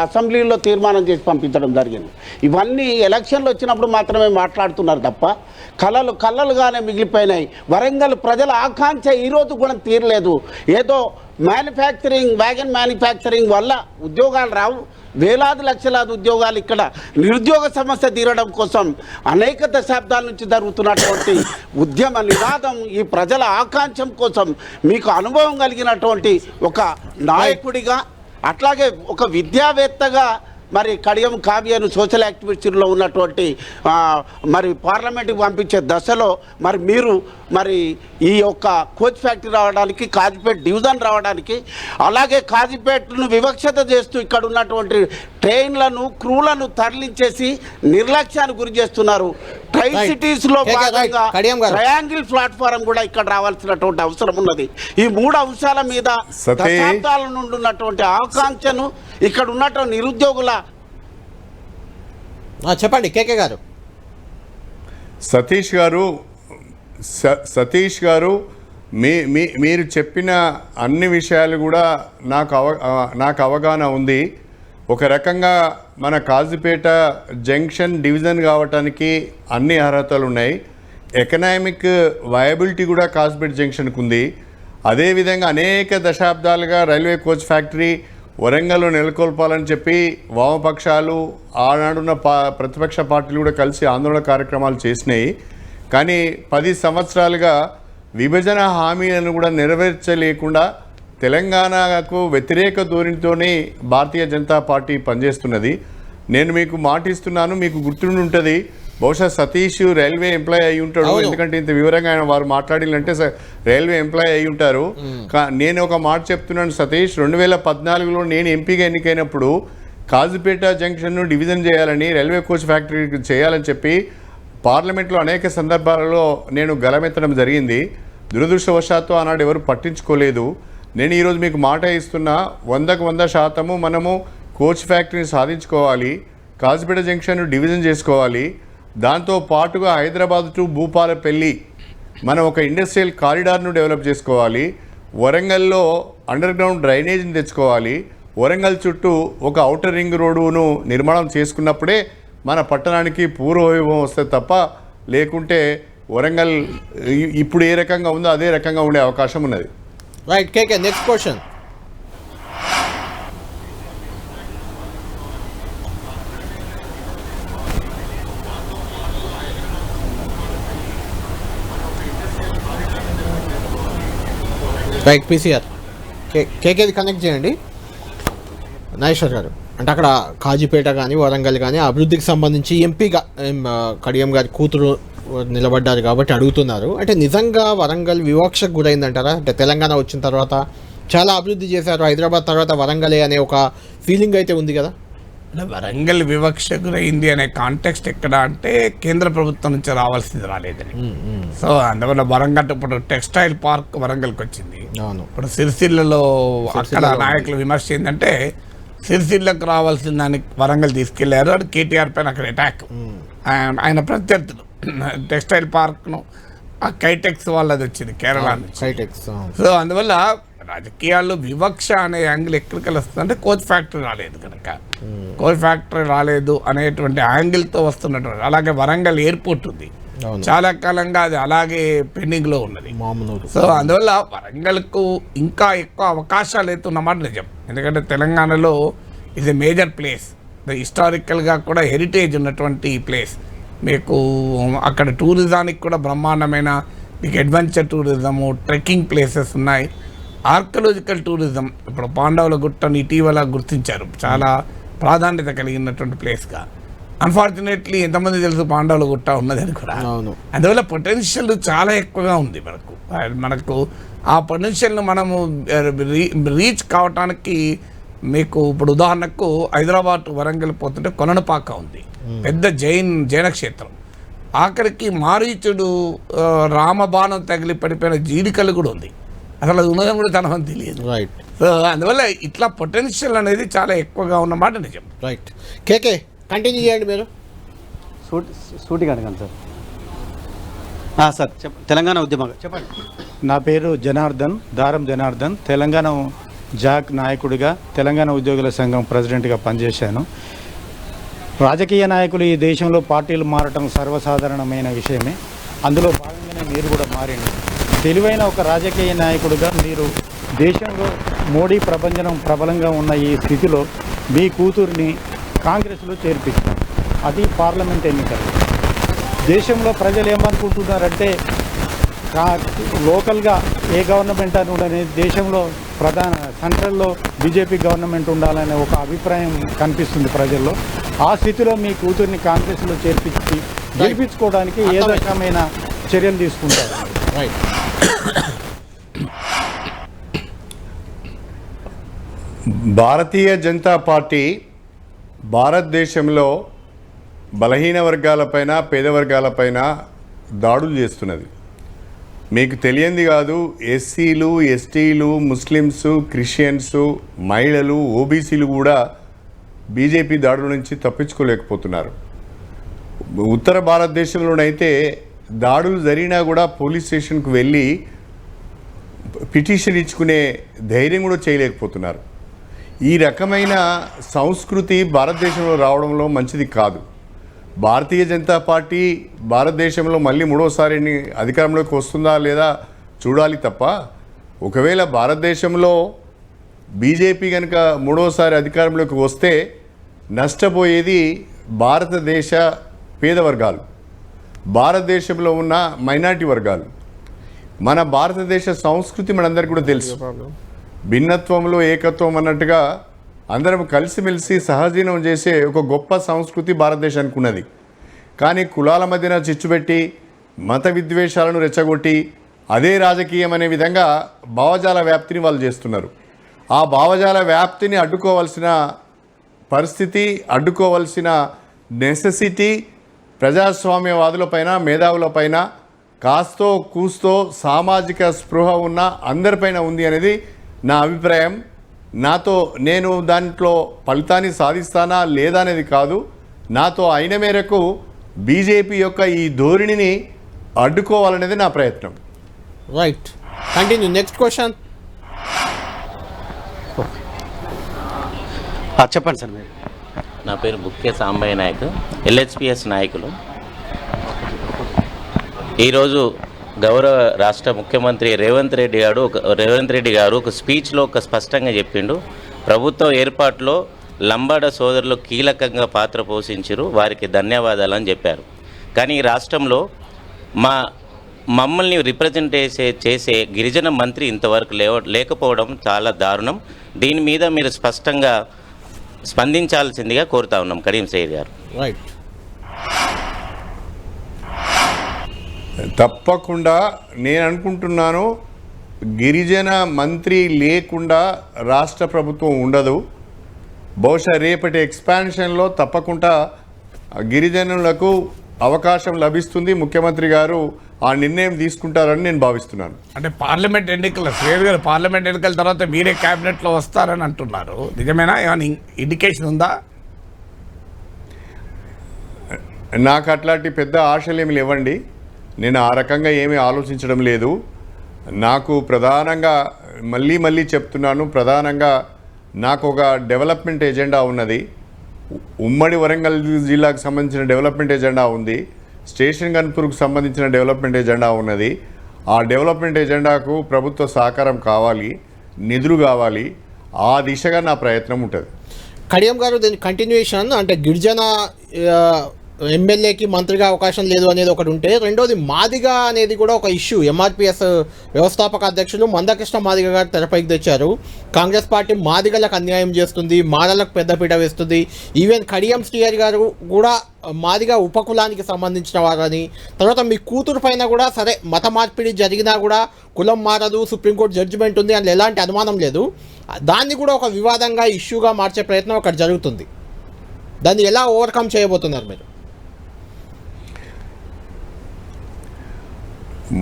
అసెంబ్లీలో తీర్మానం చేసి పంపించడం జరిగింది. ఇవన్నీ ఎలక్షన్లు వచ్చినప్పుడు మాత్రమే మాట్లాడుతున్నారు తప్ప కలలుగానే మిగిలిపోయినాయి. వరంగల్ ప్రజల ఆకాంక్ష ఈరోజు కూడా తీరలేదు. ఏదో వ్యాగన్ మ్యానుఫ్యాక్చరింగ్ వల్ల ఉద్యోగాలు రావు, వేలాది లక్షలాది ఉద్యోగాలు ఇక్కడ నిరుద్యోగ సమస్య తీరడం కోసం అనేక దశాబ్దాల నుంచి జరుగుతున్నటువంటి ఉద్యమ నినాదం, ఈ ప్రజల ఆకాంక్షం కోసం మీకు అనుభవం కలిగినటువంటి ఒక నాయకుడిగా, అట్లాగే ఒక విద్యావేత్తగా మరి కడియం కావ్యను సోషల్ యాక్టివిస్టులో ఉన్నటువంటి మరి పార్లమెంట్కి పంపించే దశలో మరి మీరు మరి ఈ యొక్క కోచ్ ఫ్యాక్టరీ రావడానికి, కాజీపేట్ డివిజన్ రావడానికి, అలాగే కాజీపేట్ను వివక్షత చేస్తూ ఇక్కడ ఉన్నటువంటి ట్రైన్లను, క్రూలను తరలించేసి నిర్లక్ష్యానికి గురి చేస్తున్నారు. ట్రై సిటీస్లో భాగంగా ట్రయాంగిల్ ప్లాట్ఫారం కూడా ఇక్కడ రావాల్సినటువంటి అవసరం ఉన్నది. ఈ 3 అంశాల మీద దశాబ్దాల నుండి ఉన్నటువంటి ఆకాంక్షను ఇక్కడ ఉన్నటువంటి నిరుద్యోగుల చెప్పండి కేకే గారు. సతీష్ గారు మీరు చెప్పిన అన్ని విషయాలు కూడా నాకు అవగాహన ఉంది. ఒక రకంగా మన కాజీపేట జంక్షన్ డివిజన్ కావటానికి అన్ని అర్హతలు ఉన్నాయి. ఎకనామిక్ వయబిలిటీ కూడా కాజీపేట జంక్షన్కు ఉంది. అదేవిధంగా అనేక దశాబ్దాలుగా రైల్వే కోచ్ ఫ్యాక్టరీ వరంగల్లో నెలకొల్పాలని చెప్పి వామపక్షాలు, ఆనాడున్న ప్రతిపక్ష పార్టీలు కూడా కలిసి ఆందోళన కార్యక్రమాలు చేసినాయి. కానీ 10 సంవత్సరాలుగా విభజన హామీలను కూడా నెరవేర్చలేకుండా తెలంగాణకు వ్యతిరేక ధోరణితోనే భారతీయ జనతా పార్టీ పనిచేస్తున్నది. నేను మీకు మాటిస్తున్నాను, మీకు గుర్తుండి ఉంటుంది, బహుశా సతీష్ రైల్వే ఎంప్లాయీ అయి ఉంటాడు. ఎందుకంటే ఇంత వివరంగా ఆయన వారు మాట్లాడాలంటే రైల్వే ఎంప్లాయీ అయి ఉంటారు. నేను ఒక మాట చెప్తున్నాను సతీష్, 2014లో నేను ఎంపీగా ఎన్నికైనప్పుడు కాజీపేట జంక్షన్ను డివిజన్ చేయాలని, రైల్వే కోచ్ ఫ్యాక్టరీ చేయాలని చెప్పి పార్లమెంట్లో అనేక సందర్భాలలో నేను గలమెత్తడం జరిగింది. దురదృష్టవశాత్తు ఆనాడు ఎవరు పట్టించుకోలేదు. నేను ఈరోజు మీకు మాట ఇస్తున్నా, 100% మనము కోచ్ ఫ్యాక్టరీని సాధించుకోవాలి, కాజీపేట జంక్షన్ డివిజన్ చేసుకోవాలి. దాంతో పాటుగా హైదరాబాద్ టు భూపాలపల్లి మనం ఒక ఇండస్ట్రియల్ కారిడార్ను డెవలప్ చేసుకోవాలి. వరంగల్లో అండర్ గ్రౌండ్ డ్రైనేజీని తెచ్చుకోవాలి. వరంగల్ చుట్టూ ఒక ఔటర్ రింగ్ రోడ్డును నిర్మాణం చేసుకున్నప్పుడే మన పట్టణానికి పూర్వవైభవం వస్తుంది తప్ప లేకుంటే వరంగల్ ఇప్పుడు ఏ రకంగా ఉందో అదే రకంగా ఉండే అవకాశం ఉన్నది. Right KK, next question. Right PCR కేకేది కనెక్ట్ చేయండి. నాగేశ్వర్ గారు, అంటే అక్కడ కాజీపేట కానీ వరంగల్ కానీ అభివృద్ధికి సంబంధించి ఎంపీగా కడియం గారి కూతురు నిలబడ్డారు కాబట్టి అడుగుతున్నారు. అంటే నిజంగా వరంగల్ వివక్షకు గురైందంటారా? అంటే తెలంగాణ వచ్చిన తర్వాత చాలా అభివృద్ధి చేశారు, హైదరాబాద్ తర్వాత వరంగలే అనే ఒక ఫీలింగ్ అయితే ఉంది కదా. వరంగల్ వివక్ష గురైంది అనే కాంటెక్స్ట్ ఎక్కడ అంటే కేంద్ర ప్రభుత్వం నుంచి రావాల్సింది రాలేదని. సో అందువల్ల వరంగల్ ఇప్పుడు టెక్స్టైల్ పార్క్ వరంగల్కి వచ్చింది. ఇప్పుడు సిరిసిల్లలో అక్కడ నాయకుల విమర్శ ఏంటంటే సిరిసిల్లకు రావాల్సిన దానికి వరంగల్ తీసుకెళ్లారు. అది కేటీఆర్ పైన అక్కడ అటాక్. ఆయన ప్రత్యర్థులు టెక్స్టైల్ పార్క్ను ఆ కైటెక్స్ వాళ్ళది వచ్చింది కేరళ నుంచి. సో అందువల్ల రాజకీయాల్లో వివక్ష అనే యాంగిల్ ఎక్కడికి వస్తుంది అంటే కోచ్ ఫ్యాక్టరీ రాలేదు కనుక, కోచ్ ఫ్యాక్టరీ రాలేదు అనేటువంటి యాంగిల్తో వస్తున్నటువంటి. అలాగే వరంగల్ ఎయిర్పోర్ట్ ఉంది, చాలా కాలంగా అది అలాగే పెండింగ్లో ఉన్నది. సో అందువల్ల వరంగల్కు ఇంకా ఎక్కువ అవకాశాలు అయితే ఉన్నమాట నిజం. ఎందుకంటే తెలంగాణలో ఇది మేజర్ ప్లేస్, హిస్టారికల్గా కూడా హెరిటేజ్ ఉన్నటువంటి ప్లేస్. మీకు అక్కడ టూరిజానికి కూడా బ్రహ్మాండమైన మీకు అడ్వెంచర్ టూరిజము, ట్రెక్కింగ్ ప్లేసెస్ ఉన్నాయి, ఆర్కియలాజికల్ టూరిజం. ఇప్పుడు పాండవుల గుట్టను ఇటీవల గుర్తించారు, చాలా ప్రాధాన్యత కలిగినటువంటి ప్లేస్గా. అన్ఫార్చునేట్లీ ఎంతమంది తెలుసు పాండవుల గుట్ట ఉన్నదని కూడా. అందువల్ల పొటెన్షియల్ చాలా ఎక్కువగా ఉంది మనకు ఆ పొటెన్షియల్ను మనము రీచ్ కావటానికి. మీకు ఇప్పుడు ఉదాహరణకు హైదరాబాద్ వరంగల్ పోతుంటే కొననపాక ఉంది, పెద్ద జైన క్షేత్రం. ఆఖరికి మారీచుడు రామబాణం తగిలి పడిపోయిన జీడికలు కూడా ఉంది. అసలు అది ఉన్నదని కూడా చాలా మంది తెలియదు. సో అందువల్ల ఇట్లా పొటెన్షియల్ అనేది చాలా ఎక్కువగా ఉన్నమాట నిజం. రైట్ కేకే, కంటిన్యూ చేయండి మీరు. సూటిగా అడగండి సార్. సార్ తెలంగాణ ఉద్యమం చెప్పండి. నా పేరు జనార్దన్, దారం జనార్దన్. తెలంగాణ జాక్ నాయకుడిగా తెలంగాణ ఉద్యోగుల సంఘం ప్రెసిడెంట్గా పనిచేశాను. రాజకీయ నాయకులు ఈ దేశంలో పార్టీలు మారటం సర్వసాధారణమైన విషయమే. అందులో భాగంగానే మీరు కూడా మారండి. తెలివైన ఒక రాజకీయ నాయకుడిగా మీరు దేశంలో మోడీ ప్రభంజనం ప్రబలంగా ఉన్న ఈ స్థితిలో మీ కూతుర్ని కాంగ్రెస్లో చేర్పించారు. అది పార్లమెంట్ ఎన్నికలు. దేశంలో ప్రజలు ఏమనుకుంటున్నారంటే లోకల్గా ఏ గవర్నమెంట్ అని ఉండని దేశంలో సెంట్రల్లో బీజేపీ గవర్నమెంట్ ఉండాలనే ఒక అభిప్రాయం కనిపిస్తుంది ప్రజల్లో. ఆ స్థితిలో మీ కూతుర్ని కాంగ్రెస్లో గెలిపించుకోవడానికి ఏ రకమైన చర్యలు తీసుకుంటారు? భారతీయ జనతా పార్టీ భారతదేశంలో బలహీన వర్గాలపైన, పేద వర్గాలపైన దాడులు చేస్తున్నది. మీకు తెలియంది కాదు, ఎస్సీలు, ఎస్టీలు, ముస్లిమ్స్, క్రిస్టియన్స్, మహిళలు, ఓబీసీలు కూడా బీజేపీ దాడుల నుంచి తప్పించుకోలేకపోతున్నారు. ఉత్తర భారతదేశంలోనైతే దాడులు జరిగినా కూడా పోలీస్ స్టేషన్కు వెళ్ళి పిటిషన్ ఇచ్చుకునే ధైర్యం కూడా చేయలేకపోతున్నారు. ఈ రకమైన సంస్కృతి భారతదేశంలో రావడంలో మంచిది కాదు. భారతీయ జనతా పార్టీ భారతదేశంలో మళ్ళీ మూడోసారి అధికారంలోకి వస్తుందా లేదా చూడాలి తప్ప, ఒకవేళ భారతదేశంలో బీజేపీ కనుక మూడోసారి అధికారంలోకి వస్తే నష్టపోయేది భారతదేశ పేద వర్గాలు, భారతదేశంలో ఉన్న మైనారిటీ వర్గాలు. మన భారతదేశ సంస్కృతి మనందరికీ కూడా తెలుసు. భిన్నత్వంలో ఏకత్వం అన్నట్టుగా అందరం కలిసిమెలిసి సహజీవనం చేసే ఒక గొప్ప సంస్కృతి భారతదేశానికి ఉన్నది. కానీ కులాల మధ్యన చిచ్చుపెట్టి మత విద్వేషాలను రెచ్చగొట్టి అదే రాజకీయం అనే విధంగా భావజాల వ్యాప్తిని వాళ్ళు చేస్తున్నారు. ఆ భావజాల వ్యాప్తిని అడ్డుకోవాల్సిన పరిస్థితి, అడ్డుకోవాల్సిన నెసెసిటీ ప్రజాస్వామ్యవాదులపైన, మేధావులపైన, కాస్తో కూస్తో సామాజిక స్పృహ ఉన్న అందరిపైన ఉంది అనేది నా అభిప్రాయం. నేను దాంట్లో ఫలితాన్ని సాధిస్తానా లేదా అనేది కాదు, నాతో అయిన మేరకు బీజేపీ యొక్క ఈ ధోరణిని అడ్డుకోవాలనేది నా ప్రయత్నం. Right, continue. Next question. చెప్పండి సార్ మీరు. నా పేరు బుక్కే సాంబయ్య నాయక్, ఎల్హెచ్పిఎస్ నాయకులు. ఈరోజు గౌరవ రాష్ట్ర ముఖ్యమంత్రి రేవంత్ రెడ్డి గారు ఒక స్పీచ్లో ఒక స్పష్టంగా చెప్పిండు, ప్రభుత్వ ఏర్పాటులో లంబాడ సోదరులు కీలకంగా పాత్ర పోషించారు, వారికి ధన్యవాదాలు అని చెప్పారు. కానీ ఈ రాష్ట్రంలో మమ్మల్ని రిప్రజెంట్ చేసే గిరిజన మంత్రి ఇంతవరకు లేకపోవడం చాలా దారుణం. దీని మీద మీరు స్పష్టంగా స్పందించాల్సిందిగా కోరుతా ఉన్నాం కడియం శ్రీహరి గారు. రైట్. తప్పకుండా నేను అనుకుంటున్నాను, గిరిజన మంత్రి లేకుండా రాష్ట్ర ప్రభుత్వం ఉండదు. బహుశా రేపటి ఎక్స్పాన్షన్లో తప్పకుండా గిరిజనులకు అవకాశం లభిస్తుంది. ముఖ్యమంత్రి గారు ఆ నిర్ణయం తీసుకుంటారని నేను భావిస్తున్నాను. అంటే పార్లమెంట్ ఎన్నికల శ్రీహరి గారు పార్లమెంట్ ఎన్నికల తర్వాత మీరే క్యాబినెట్లో వస్తారని అంటున్నారు, నిజమేనా? ఏమైనా ఇండికేషన్ ఉందా? నాకు అట్లాంటి పెద్ద ఆశలు ఏమి లేవండి. నేను ఆ రకంగా ఏమీ ఆలోచించడం లేదు. నాకు ప్రధానంగా మళ్ళీ చెప్తున్నాను, ప్రధానంగా నాకు ఒక డెవలప్మెంట్ ఎజెండా ఉన్నది. ఉమ్మడి వరంగల్ జిల్లాకు సంబంధించిన డెవలప్మెంట్ ఎజెండా ఉంది, స్టేషన్ గన్పూర్కు సంబంధించిన డెవలప్మెంట్ ఎజెండా ఉన్నది. ఆ డెవలప్మెంట్ ఎజెండాకు ప్రభుత్వ సహకారం కావాలి, నిధులు కావాలి. ఆ దిశగా నా ప్రయత్నం ఉంటుంది. కడియం గారు, దీని కంటిన్యూషన్ అంటే గిరిజన ఎమ్మెల్యేకి మంత్రిగా అవకాశం లేదు అనేది ఒకటి ఉంటే, రెండోది మాదిగ అనేది కూడా ఒక ఇష్యూ. ఎంఆర్పిఎస్ వ్యవస్థాపక అధ్యక్షులు మందకృష్ణ మాదిగ గారు తెరపైకి తెచ్చారు. కాంగ్రెస్ పార్టీ మాదిగలకు అన్యాయం చేస్తుంది, మాలలకు పెద్దపీట వేస్తుంది. ఈవెన్ కడియం శ్రీహరి గారు కూడా మాదిగ ఉపకులానికి సంబంధించిన వారని, తర్వాత మీ కూతురు పైన కూడా సరే మత మార్పిడి జరిగినా కూడా కులం మారదు, సుప్రీంకోర్టు జడ్జిమెంట్ ఉంది అని ఎలాంటి అనుమానం లేదు. దాన్ని కూడా ఒక వివాదంగా ఇష్యూగా మార్చే ప్రయత్నం అక్కడ జరుగుతుంది. దాన్ని ఎలా ఓవర్కమ్ చేయబోతున్నారు మీరు?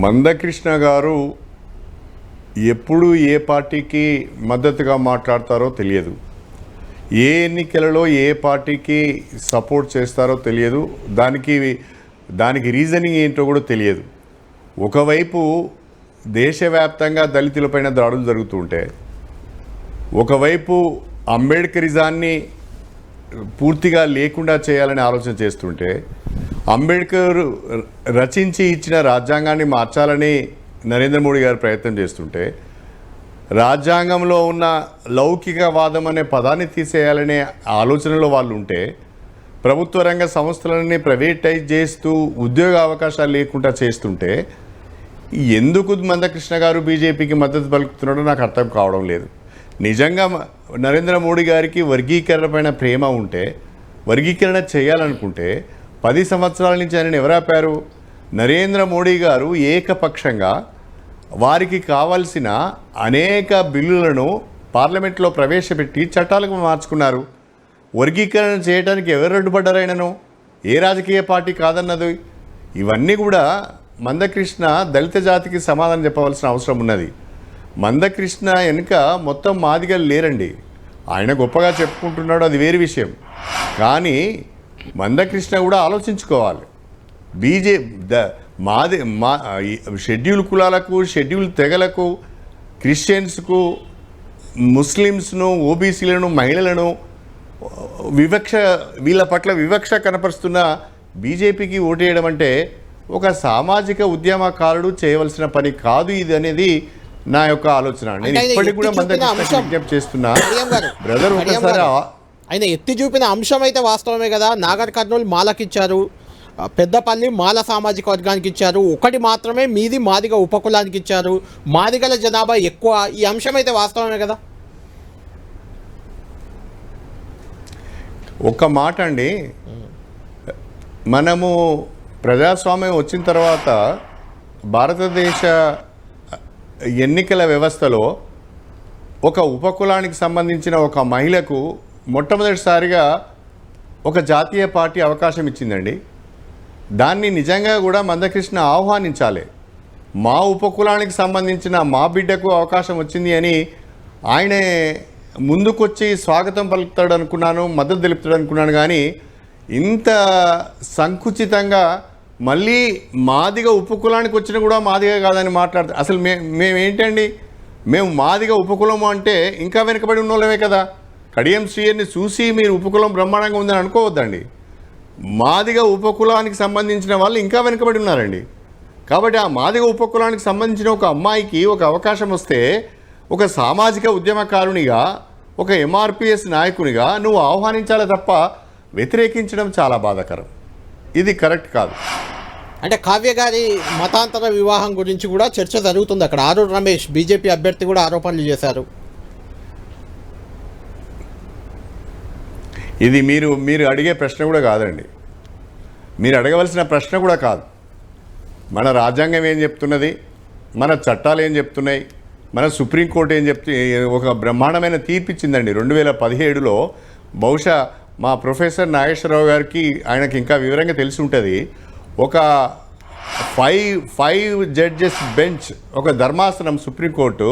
మందకృష్ణ గారు ఎప్పుడు ఏ పార్టీకి మద్దతుగా మాట్లాడతారో తెలియదు, ఏ ఎన్నికలలో ఏ పార్టీకి సపోర్ట్ చేస్తారో తెలియదు, దానికి రీజనింగ్ ఏంటో కూడా తెలియదు. ఒకవైపు దేశవ్యాప్తంగా దళితులపైన దాడులు జరుగుతుంటే, ఒకవైపు అంబేద్కరిజాన్ని పూర్తిగా లేకుండా చేయాలని ఆలోచన చేస్తుంటే, అంబేద్కర్ రచించి ఇచ్చిన రాజ్యాంగాన్ని మార్చాలని నరేంద్ర మోడీ గారు ప్రయత్నం చేస్తుంటే, రాజ్యాంగంలో ఉన్న లౌకికవాదం అనే పదాన్ని తీసేయాలనే ఆలోచనలో వాళ్ళు ఉంటే, ప్రభుత్వ రంగ సంస్థలని ప్రైవేటైజ్ చేస్తూ ఉద్యోగ అవకాశాలు లేకుండా చేస్తుంటే, ఎందుకు మందకృష్ణ గారు బీజేపీకి మద్దతు పలుకుతున్నాడో నాకు అర్థం కావడం లేదు. నిజంగా నరేంద్ర మోడీ గారికి వర్గీకరణ పైన ప్రేమ ఉంటే, వర్గీకరణ చేయాలనుకుంటే 10 సంవత్సరాల నుంచి ఆయన ఎవరాపారు? నరేంద్ర మోడీ గారు ఏకపక్షంగా వారికి కావాల్సిన అనేక బిల్లులను పార్లమెంట్లో ప్రవేశపెట్టి చట్టాలకు మార్చుకున్నారు. వర్గీకరణ చేయడానికి ఎవరు అడ్డుపడ్డారైనను? ఏ రాజకీయ పార్టీ కాదన్నది? ఇవన్నీ కూడా మందకృష్ణ దళిత జాతికి సమాధానం చెప్పవలసిన అవసరం ఉన్నది. మందకృష్ణ వెనుక మొత్తం మాదిగలు లేరండి. ఆయన గొప్పగా చెప్పుకుంటున్నాడు, అది వేరే విషయం. కానీ మందకృష్ణ కూడా ఆలోచించుకోవాలి. షెడ్యూల్ కులాలకు, షెడ్యూల్ తెగలకు, క్రిస్టియన్స్కు, ముస్లిమ్స్ను, ఓబీసీలను, మహిళలను వీళ్ళ పట్ల వివక్ష కనపరుస్తున్న బీజేపీకి ఓటేయడం అంటే ఒక సామాజిక ఉద్యమకారుడు చేయవలసిన పని కాదు ఇది అనేది నా యొక్క ఆలోచన. నేను ఇప్పటికి కూడా మందకృష్ణ విజ్ఞప్తి చేస్తున్నా, బ్రదర్ ఒకసారి ఆయన ఎత్తి చూపిన అంశం అయితే వాస్తవమే కదా. నాగర్ కర్నూలు మాలకిచ్చారు, పెద్దపల్లి మాల సామాజిక వర్గానికి ఇచ్చారు, ఒకటి మాత్రమే మీది మాదిగ ఉపకులానికి ఇచ్చారు, మాదిగల జనాభా ఎక్కువ. ఈ అంశం అయితే వాస్తవమే కదా. ఒక్క మాట అండి, మనము ప్రజాస్వామ్యం వచ్చిన తర్వాత భారతదేశ ఎన్నికల వ్యవస్థలో ఒక ఉపకులానికి సంబంధించిన ఒక మహిళకు మొట్టమొదటిసారిగా ఒక జాతీయ పార్టీ అవకాశం ఇచ్చిందండి. దాన్ని నిజంగా కూడా మందకృష్ణ ఆహ్వానించాలి. మా ఉపకులానికి సంబంధించిన మా బిడ్డకు అవకాశం వచ్చింది అని ఆయనే ముందుకొచ్చి స్వాగతం పలుకుతాడు అనుకున్నాను, మద్దతు తెలుపుతాడు అనుకున్నాను. కానీ ఇంత సంకుచితంగా మళ్ళీ మాదిగ ఉపకులానికి వచ్చినా కూడా మాదిగ కాదని మాట్లాడుతారు. అసలు మేమేంటండి, మేము మాదిగ ఉపకులము అంటే ఇంకా వెనుకబడి ఉన్నోళ్ళమే కదా. కడియం శ్రీయర్ని చూసి మీరు ఉపకులం బ్రహ్మాండంగా ఉందని అనుకోవద్దండి. మాదిగ ఉపకులానికి సంబంధించిన వాళ్ళు ఇంకా వెనుకబడి ఉన్నారండి. కాబట్టి ఆ మాదిగ ఉపకులానికి సంబంధించిన ఒక అమ్మాయికి ఒక అవకాశం వస్తే ఒక సామాజిక ఉద్యమకారునిగా, ఒక ఎంఆర్పిఎస్ నాయకునిగా నువ్వు ఆహ్వానించాలి తప్ప వ్యతిరేకించడం చాలా బాధాకరం. ఇది కరెక్ట్ కాదు. అంటే కావ్య గారి మతాంతర వివాహం గురించి కూడా చర్చ జరుగుతుంది అక్కడ. ఆరూరు రమేష్ బీజేపీ అభ్యర్థి కూడా ఆరోపణలు చేశారు. ఇది మీరు అడిగే ప్రశ్న కూడా కాదండి, మీరు అడగవలసిన ప్రశ్న కూడా కాదు. మన రాజ్యాంగం ఏం చెప్తున్నది, మన చట్టాలు ఏం చెప్తున్నాయి, మన సుప్రీంకోర్టు ఏం ఒక బ్రహ్మాండమైన తీర్పు ఇచ్చిందండి 2017లో. బహుశా మా ప్రొఫెసర్ నాగేశ్వరరావు గారికి ఆయనకి ఇంకా వివరంగా తెలిసి ఉంటుంది. ఒక 5 జడ్జెస్ బెంచ్, ఒక ధర్మాసనం సుప్రీంకోర్టు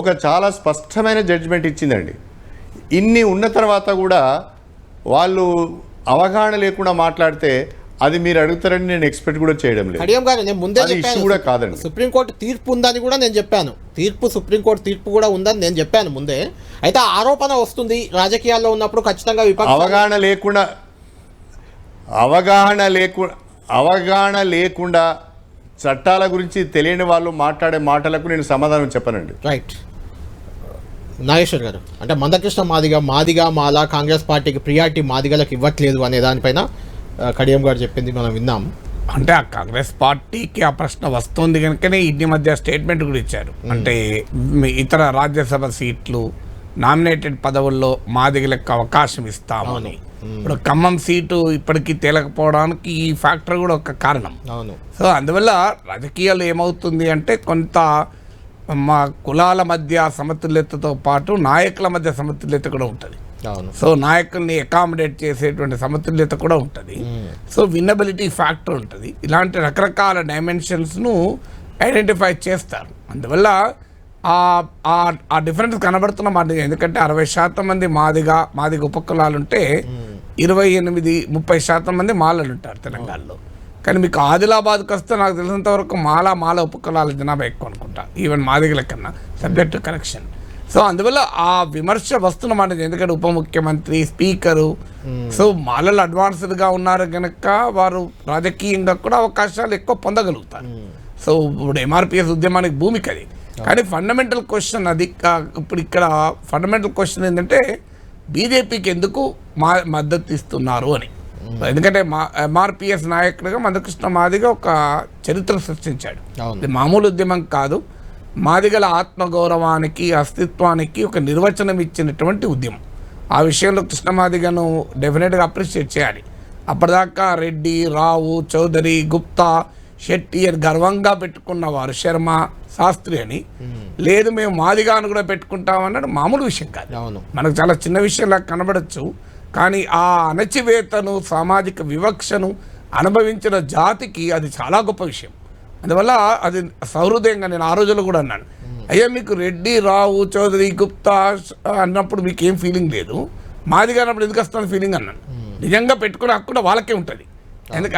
ఒక చాలా స్పష్టమైన జడ్జిమెంట్ ఇచ్చిందండి. ఇన్ని ఉన్న తర్వాత కూడా వాళ్ళు అవగాహన లేకుండా మాట్లాడితే అది మీరు అడుగుతారని నేను ఎక్స్పెక్ట్ కూడా చేయడం లేదు. కడియం గారు నేను ముందే చెప్పాను కూడా కాదండి, సుప్రీంకోర్టు తీర్పు ఉందని కూడా నేను చెప్పాను. సుప్రీంకోర్టు తీర్పు కూడా ఉందని నేను చెప్పాను ముందే. అయితే ఆరోపణ వస్తుంది రాజకీయాల్లో ఉన్నప్పుడు ఖచ్చితంగా అవగాహన లేకుండా చట్టాల గురించి తెలియని వాళ్ళు మాట్లాడే మాటలకు నేను సమాధానం చెప్పనండి. రైట్. నాగేశ్వర్ గారు, అంటే మందకృష్ణ మాదిగా మాల కాంగ్రెస్ పార్టీకి ప్రియారిటీ మాదిగలకు ఇవ్వట్లేదు అనే దానిపైన కడియం గారు చెప్పింది మనం విన్నాం. అంటే ఆ కాంగ్రెస్ పార్టీకి ఆ ప్రశ్న వస్తుంది కనుకనే ఇన్ని మధ్య స్టేట్మెంట్ కూడా ఇచ్చారు. అంటే ఇతర రాజ్యసభ సీట్లు నామినేటెడ్ పదవుల్లో మాదిగలకు అవకాశం ఇస్తామని. ఇప్పుడు ఖమ్మం సీటు ఇప్పటికీ తేలకపోవడానికి ఈ ఫ్యాక్టర్ కూడా ఒక కారణం. సో అందువల్ల రాజకీయాలు ఏమవుతుంది అంటే కొంత మా కులాల మధ్య సమతుల్యతతో పాటు నాయకుల మధ్య సమతుల్యత కూడా ఉంటుంది. సో నాయకుల్ని అకామిడేట్ చేసేటువంటి సమతుల్యత కూడా ఉంటుంది. సో విన్నబిలిటీ ఫ్యాక్టర్ ఉంటుంది. ఇలాంటి రకరకాల డైమెన్షన్స్ను ఐడెంటిఫై చేస్తారు. అందువల్ల ఆ డిఫరెన్స్ కనబడుతున్న మాట. ఎందుకంటే 60% మంది మాదిగ ఉపకులాలు ఉంటే 28-30% మంది మాలలు ఉంటారు తెలంగాణలో. కానీ మీకు ఆదిలాబాద్కి వస్తే నాకు తెలిసినంత వరకు మాల ఉపకులాల జనాభా ఎక్కువ అనుకుంటా, ఈవెన్ మాదిగల కన్నా, సబ్జెక్ట్ టు కరెక్షన్. సో అందువల్ల ఆ విమర్శ వస్తున్నమాట. ఎందుకంటే ఉప ముఖ్యమంత్రి, స్పీకరు, సో మాలలు అడ్వాన్స్డ్గా ఉన్నారు కనుక వారు రాజకీయంగా కూడా అవకాశాలు ఎక్కువ పొందగలుగుతారు. సో ఇప్పుడు ఎంఆర్పిఎస్ ఉద్యమానికి భూమికి అది. కానీ ఫండమెంటల్ క్వశ్చన్ అది. ఇప్పుడు ఇక్కడ ఫండమెంటల్ క్వశ్చన్ ఏంటంటే బీజేపీకి ఎందుకు మద్దతు ఇస్తున్నారు అని. ఎందుకంటే ఎంఆర్పిఎస్ నాయకుడిగా మందకృష్ణ మాదిగ ఒక చరిత్ర సృష్టించాడు. ఇది మామూలు ఉద్యమం కాదు. మాదిగల ఆత్మగౌరవానికి, అస్తిత్వానికి ఒక నిర్వచనం ఇచ్చినటువంటి ఉద్యమం. ఆ విషయంలో కృష్ణ మాదిగను డెఫినెట్గా అప్రిషియేట్ చేయాలి. అప్పటిదాకా రెడ్డి, రావు, చౌదరి, గుప్తా, శెట్టి అని గర్వంగా పెట్టుకున్నవారు, శర్మ, శాస్త్రి అని. లేదు మేము మాదిగాను కూడా పెట్టుకుంటామన్నాడు. మామూలు విషయం కాదు. మనకు చాలా చిన్న విషయంలా కనబడచ్చు. కానీ ఆ అణచివేతను, సామాజిక వివక్షను అనుభవించిన జాతికి అది చాలా గొప్ప విషయం. అందువల్ల అది సహృదయంగా నేను ఆ రోజుల్లో కూడా అన్నాను, అయ్యా మీకు రెడ్డి, రావు, చౌదరి, గుప్తా అన్నప్పుడు మీకు ఏం ఫీలింగ్ లేదు, మాదిగా అన్నప్పుడు ఎందుకు వస్తుంది ఫీలింగ్ అన్నాను. నిజంగా పెట్టుకునే హక్కు కూడా వాళ్ళకే ఉంటుంది, ఎందుకు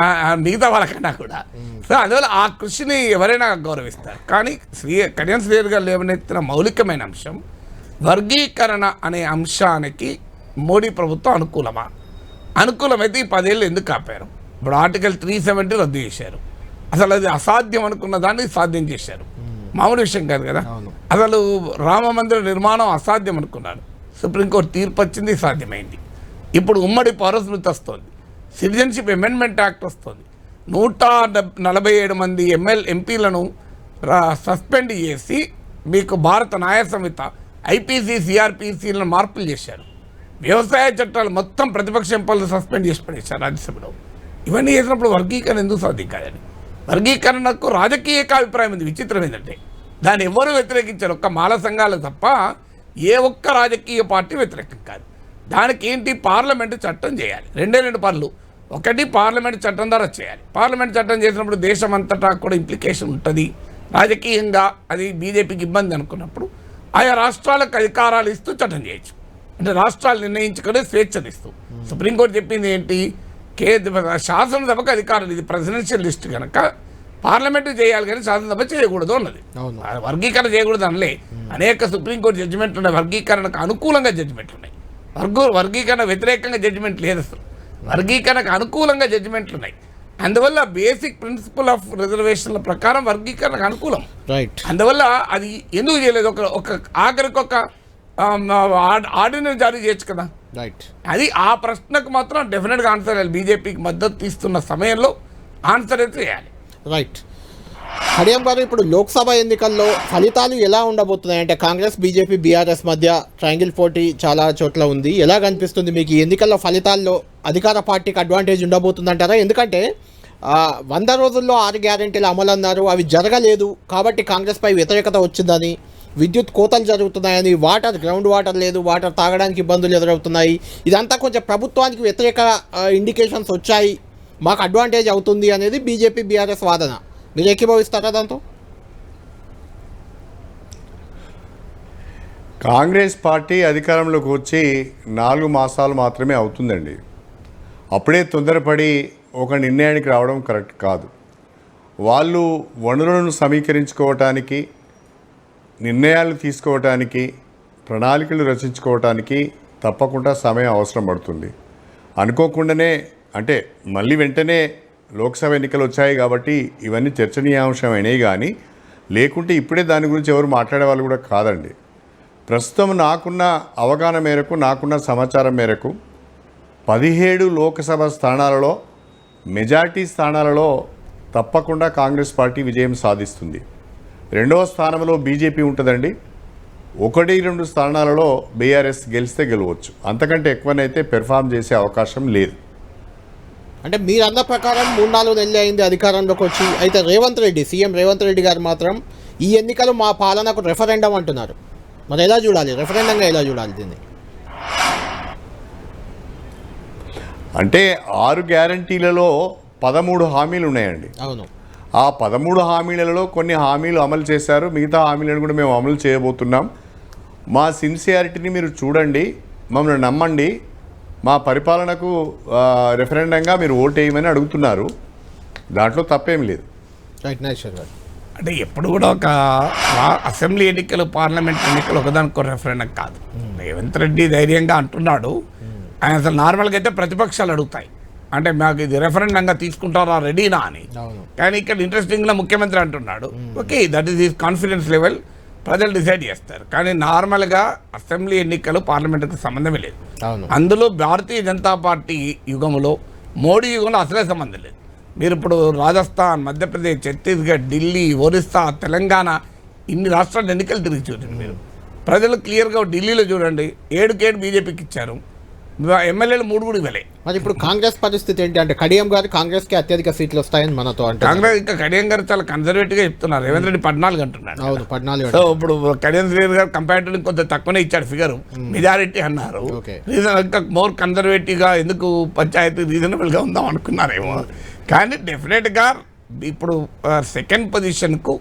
మిగతా వాళ్ళకన్నా కూడా. సో అందువల్ల ఆ కృషిని ఎవరైనా గౌరవిస్తారు. కానీ కడియం శ్రీహరి గారు లేవనెత్తిన మౌలికమైన అంశం వర్గీకరణ అనే అంశానికి మోడీ ప్రభుత్వం అనుకూలమా? అనుకూలమైతే ఈ 10 ఏళ్ళు ఎందుకు ఆపారు? ఇప్పుడు ఆర్టికల్ 370 రద్దు చేశారు. అసలు అది అసాధ్యం అనుకున్న దాన్ని సాధ్యం చేశారు. మామూలు విషయం కాదు కదా. అసలు రామ మందిర నిర్మాణం అసాధ్యం అనుకున్నారు, సుప్రీంకోర్టు తీర్పు వచ్చింది, సాధ్యమైంది. ఇప్పుడు ఉమ్మడి పౌరస్మృతి వస్తుంది, సిటిజన్షిప్ అమెండ్మెంట్ యాక్ట్ వస్తుంది, 147 మంది ఎంపీలను సస్పెండ్ చేసి మీకు భారత న్యాయ సంహిత, ఐపీసీ, సిఆర్పిసిలను మార్పులు చేశారు. వ్యవసాయ చట్టాలు మొత్తం ప్రతిపక్ష ఎంపీలను సస్పెండ్ చేసి పడేశారు రాజ్యసభలో. ఇవన్నీ చేసినప్పుడు వర్గీకరణ ఎందుకు సాధ్యం కాదని? వర్గీకరణకు రాజకీయ అభిప్రాయం ఉంది. విచిత్రం ఏంటంటే దాన్ని ఎవరు వ్యతిరేకించారు? ఒక్క మాల సంఘాలు తప్ప ఏ ఒక్క రాజకీయ పార్టీ వ్యతిరేకం కాదు. దానికి ఏంటి? పార్లమెంటు చట్టం చేయాలి. 2 పనులు. ఒకటి, పార్లమెంట్ చట్టం ద్వారా చేయాలి. పార్లమెంట్ చట్టం చేసినప్పుడు దేశం అంతటా కూడా ఇంప్లికేషన్ ఉంటుంది. రాజకీయంగా అది బీజేపీకి ఇబ్బంది అనుకున్నప్పుడు ఆయా రాష్ట్రాలకు అధికారాలు ఇస్తూ చట్టం చేయొచ్చు. అంటే రాష్ట్రాలు నిర్ణయించుకునే స్వేచ్ఛనిస్తూ. సుప్రీంకోర్టు చెప్పింది ఏంటి? శాసనసభకు అధికారం, ఇది ప్రెసిడెన్షియల్ లిస్ట్ కనుక పార్లమెంటు చేయాలి కానీ శాసనసభ చేయకూడదు అన్నది. వర్గీకరణ చేయకూడదు అనలే. అనేక సుప్రీంకోర్టు జడ్జిమెంట్లు ఉన్నాయి, వర్గీకరణకు అనుకూలంగా జడ్జిమెంట్లు ఉన్నాయి. వర్గీకరణ వ్యతిరేకంగా జడ్జిమెంట్ లేదు, అసలు వర్గీకరణకు అనుకూలంగా జడ్జిమెంట్లు ఉన్నాయి. అందువల్ల బేసిక్ ప్రిన్సిపల్ ఆఫ్ రిజర్వేషన్ల ప్రకారం వర్గీకరణకు అనుకూలం. అందువల్ల అది ఎందుకు చేయలేదు? ఒక ఆఖరికి ఒక ఆర్డినెన్స్ జారీ చేయొచ్చు కదా. అది ఆ ప్రశ్నకు మాత్రం డెఫినెట్గా ఆన్సర్ చేయాలి. బీజేపీకి మద్దతు ఇస్తున్న సమయంలో ఆన్సర్ అయితే చేయాలి. రైట్. కడియం గారు, ఇప్పుడు లోక్సభ ఎన్నికల్లో ఫలితాలు ఎలా ఉండబోతున్నాయి? అంటే కాంగ్రెస్, బీజేపీ, బీఆర్ఎస్ మధ్య ట్రయాంగిల్ పోటీ చాలా చోట్ల ఉంది. ఎలా కనిపిస్తుంది మీకు ఈ ఎన్నికల్లో ఫలితాల్లో? అధికార పార్టీకి అడ్వాంటేజ్ ఉండబోతుందంటారా? ఎందుకంటే 100 రోజుల్లో 6 గ్యారెంటీలు అమలు అన్నారు, అవి జరగలేదు కాబట్టి కాంగ్రెస్పై వ్యతిరేకత వచ్చిందని, విద్యుత్ కోతలు జరుగుతున్నాయని, గ్రౌండ్ వాటర్ లేదు, వాటర్ తాగడానికి ఇబ్బందులు ఎదురవుతున్నాయి, ఇదంతా కొంచెం ప్రభుత్వానికి వ్యతిరేక ఇండికేషన్స్ వచ్చాయి, మాకు అడ్వాంటేజ్ అవుతుంది అనేది బీజేపీ, బీఆర్ఎస్ వాదన. మీరు ఏకీభవిస్తారా దాంతో? కాంగ్రెస్ పార్టీ అధికారంలోకి వచ్చి 4 మాసాలు మాత్రమే అవుతుందండి. అప్పుడే తొందరపడి ఒక నిర్ణయానికి రావడం కరెక్ట్ కాదు. వాళ్ళు వనరులను సమీకరించుకోవటానికి, నిర్ణయాలు తీసుకోవటానికి, ప్రణాళికలు రచించుకోవటానికి తప్పకుండా సమయం అవసరం పడుతుంది. అనుకోకుండానే అంటే మళ్ళీ వెంటనే లోక్సభ ఎన్నికలు వచ్చాయి కాబట్టి ఇవన్నీ చర్చనీయాంశమైనవి, కానీ లేకుంటే ఇప్పుడే దాని గురించి ఎవరు మాట్లాడే వాళ్ళు కూడా కాదండి. ప్రస్తుతం నాకున్న అవగాహన మేరకు, నాకున్న సమాచారం మేరకు 17 లోక్సభ స్థానాలలో మెజార్టీ స్థానాలలో తప్పకుండా కాంగ్రెస్ పార్టీ విజయం సాధిస్తుంది. 2వ స్థానంలో బీజేపీ ఉంటుందండి. 1-2 స్థానాలలో బీఆర్ఎస్ గెలిస్తే గెలవచ్చు, అంతకంటే ఎక్కువనైతే పెర్ఫామ్ చేసే అవకాశం లేదు. అంటే మీరు అన్న ప్రకారం 3-4 నెలలు అయింది అధికారంలోకి వచ్చి. అయితే సీఎం రేవంత్ రెడ్డి గారు మాత్రం ఈ ఎన్నికలు మా పాలనకు రెఫరెండం అంటున్నారు. మరి ఎలా చూడాలి? రెఫరెండంగా ఎలా చూడాలి దీన్ని? అంటే 6 గ్యారంటీలలో 13 హామీలు ఉన్నాయండి. అవును. ఆ 13 హామీలలో కొన్ని హామీలు అమలు చేశారు, మిగతా హామీలను కూడా మేము అమలు చేయబోతున్నాం. మా సిన్సియారిటీని మీరు చూడండి, మమ్మల్ని నమ్మండి, మా పరిపాలనకు రెఫరెండంగా మీరు ఓటు వేయమని అడుగుతున్నారు. దాంట్లో తప్పేం లేదు. అంటే ఎప్పుడు కూడా ఒక అసెంబ్లీ ఎన్నికలు, పార్లమెంట్ ఎన్నికలు ఒకదానికో రెఫరెండం కాదు. రేవంత్ రెడ్డి ధైర్యంగా అంటున్నాడు. ఆయన అసలు నార్మల్గా అయితే ప్రతిపక్షాలు అడుగుతాయి, అంటే మాకు ఇది రెఫరెండంగా తీసుకుంటారా, రెడీనా అని. కానీ ఇక్కడ ఇంట్రెస్టింగ్గా ముఖ్యమంత్రి అంటున్నాడు, okay that is confidence level, ప్రజలు డిసైడ్ చేస్తారు. కానీ నార్మల్గా అసెంబ్లీ ఎన్నికలు పార్లమెంటుకు సంబంధమే లేదు. అందులో భారతీయ జనతా పార్టీ యుగంలో, మోడీ యుగంలో అసలే సంబంధం లేదు. మీరు ఇప్పుడు రాజస్థాన్, మధ్యప్రదేశ్, ఛత్తీస్గఢ్, ఢిల్లీ, ఒరిస్సా, తెలంగాణ ఇన్ని రాష్ట్రాల ఎన్నికలు తిరిగి చూడండి. మీరు ప్రజలు క్లియర్గా ఢిల్లీలో చూడండి, 7 బీజేపీకి ఇచ్చారు, ఎమ్మెల్యేలు 3 ఇవ్వలే. మరి ఇప్పుడు కాంగ్రెస్ పరిస్థితి ఏంటి? అంటే కడియం గారు కాంగ్రెస్కి అత్యధిక సీట్లు వస్తాయని మనతో అంటే కాంగ్రెస్ ఇంకా కడియం గారు చాలా కన్జర్వేటివ్గా చెప్తున్నారు. రేవంత్ రెడ్డి 14 అంటున్నాడు. అవును, 14. సో ఇప్పుడు కడియం శ్రీహరి గారు కంపారిటివ్లీ కొంత తక్కువనే ఇచ్చాడు ఫిగర్, మెజారిటీ అన్నారు. రీజన్ ఇంకా మోర్ కన్జర్వేటివ్గా ఎందుకు పంచాయతీ రీజనబుల్గా ఉందాం అనుకున్నారేమో. కానీ డెఫినెట్గా ఇప్పుడు సెకండ్ పొజిషన్కు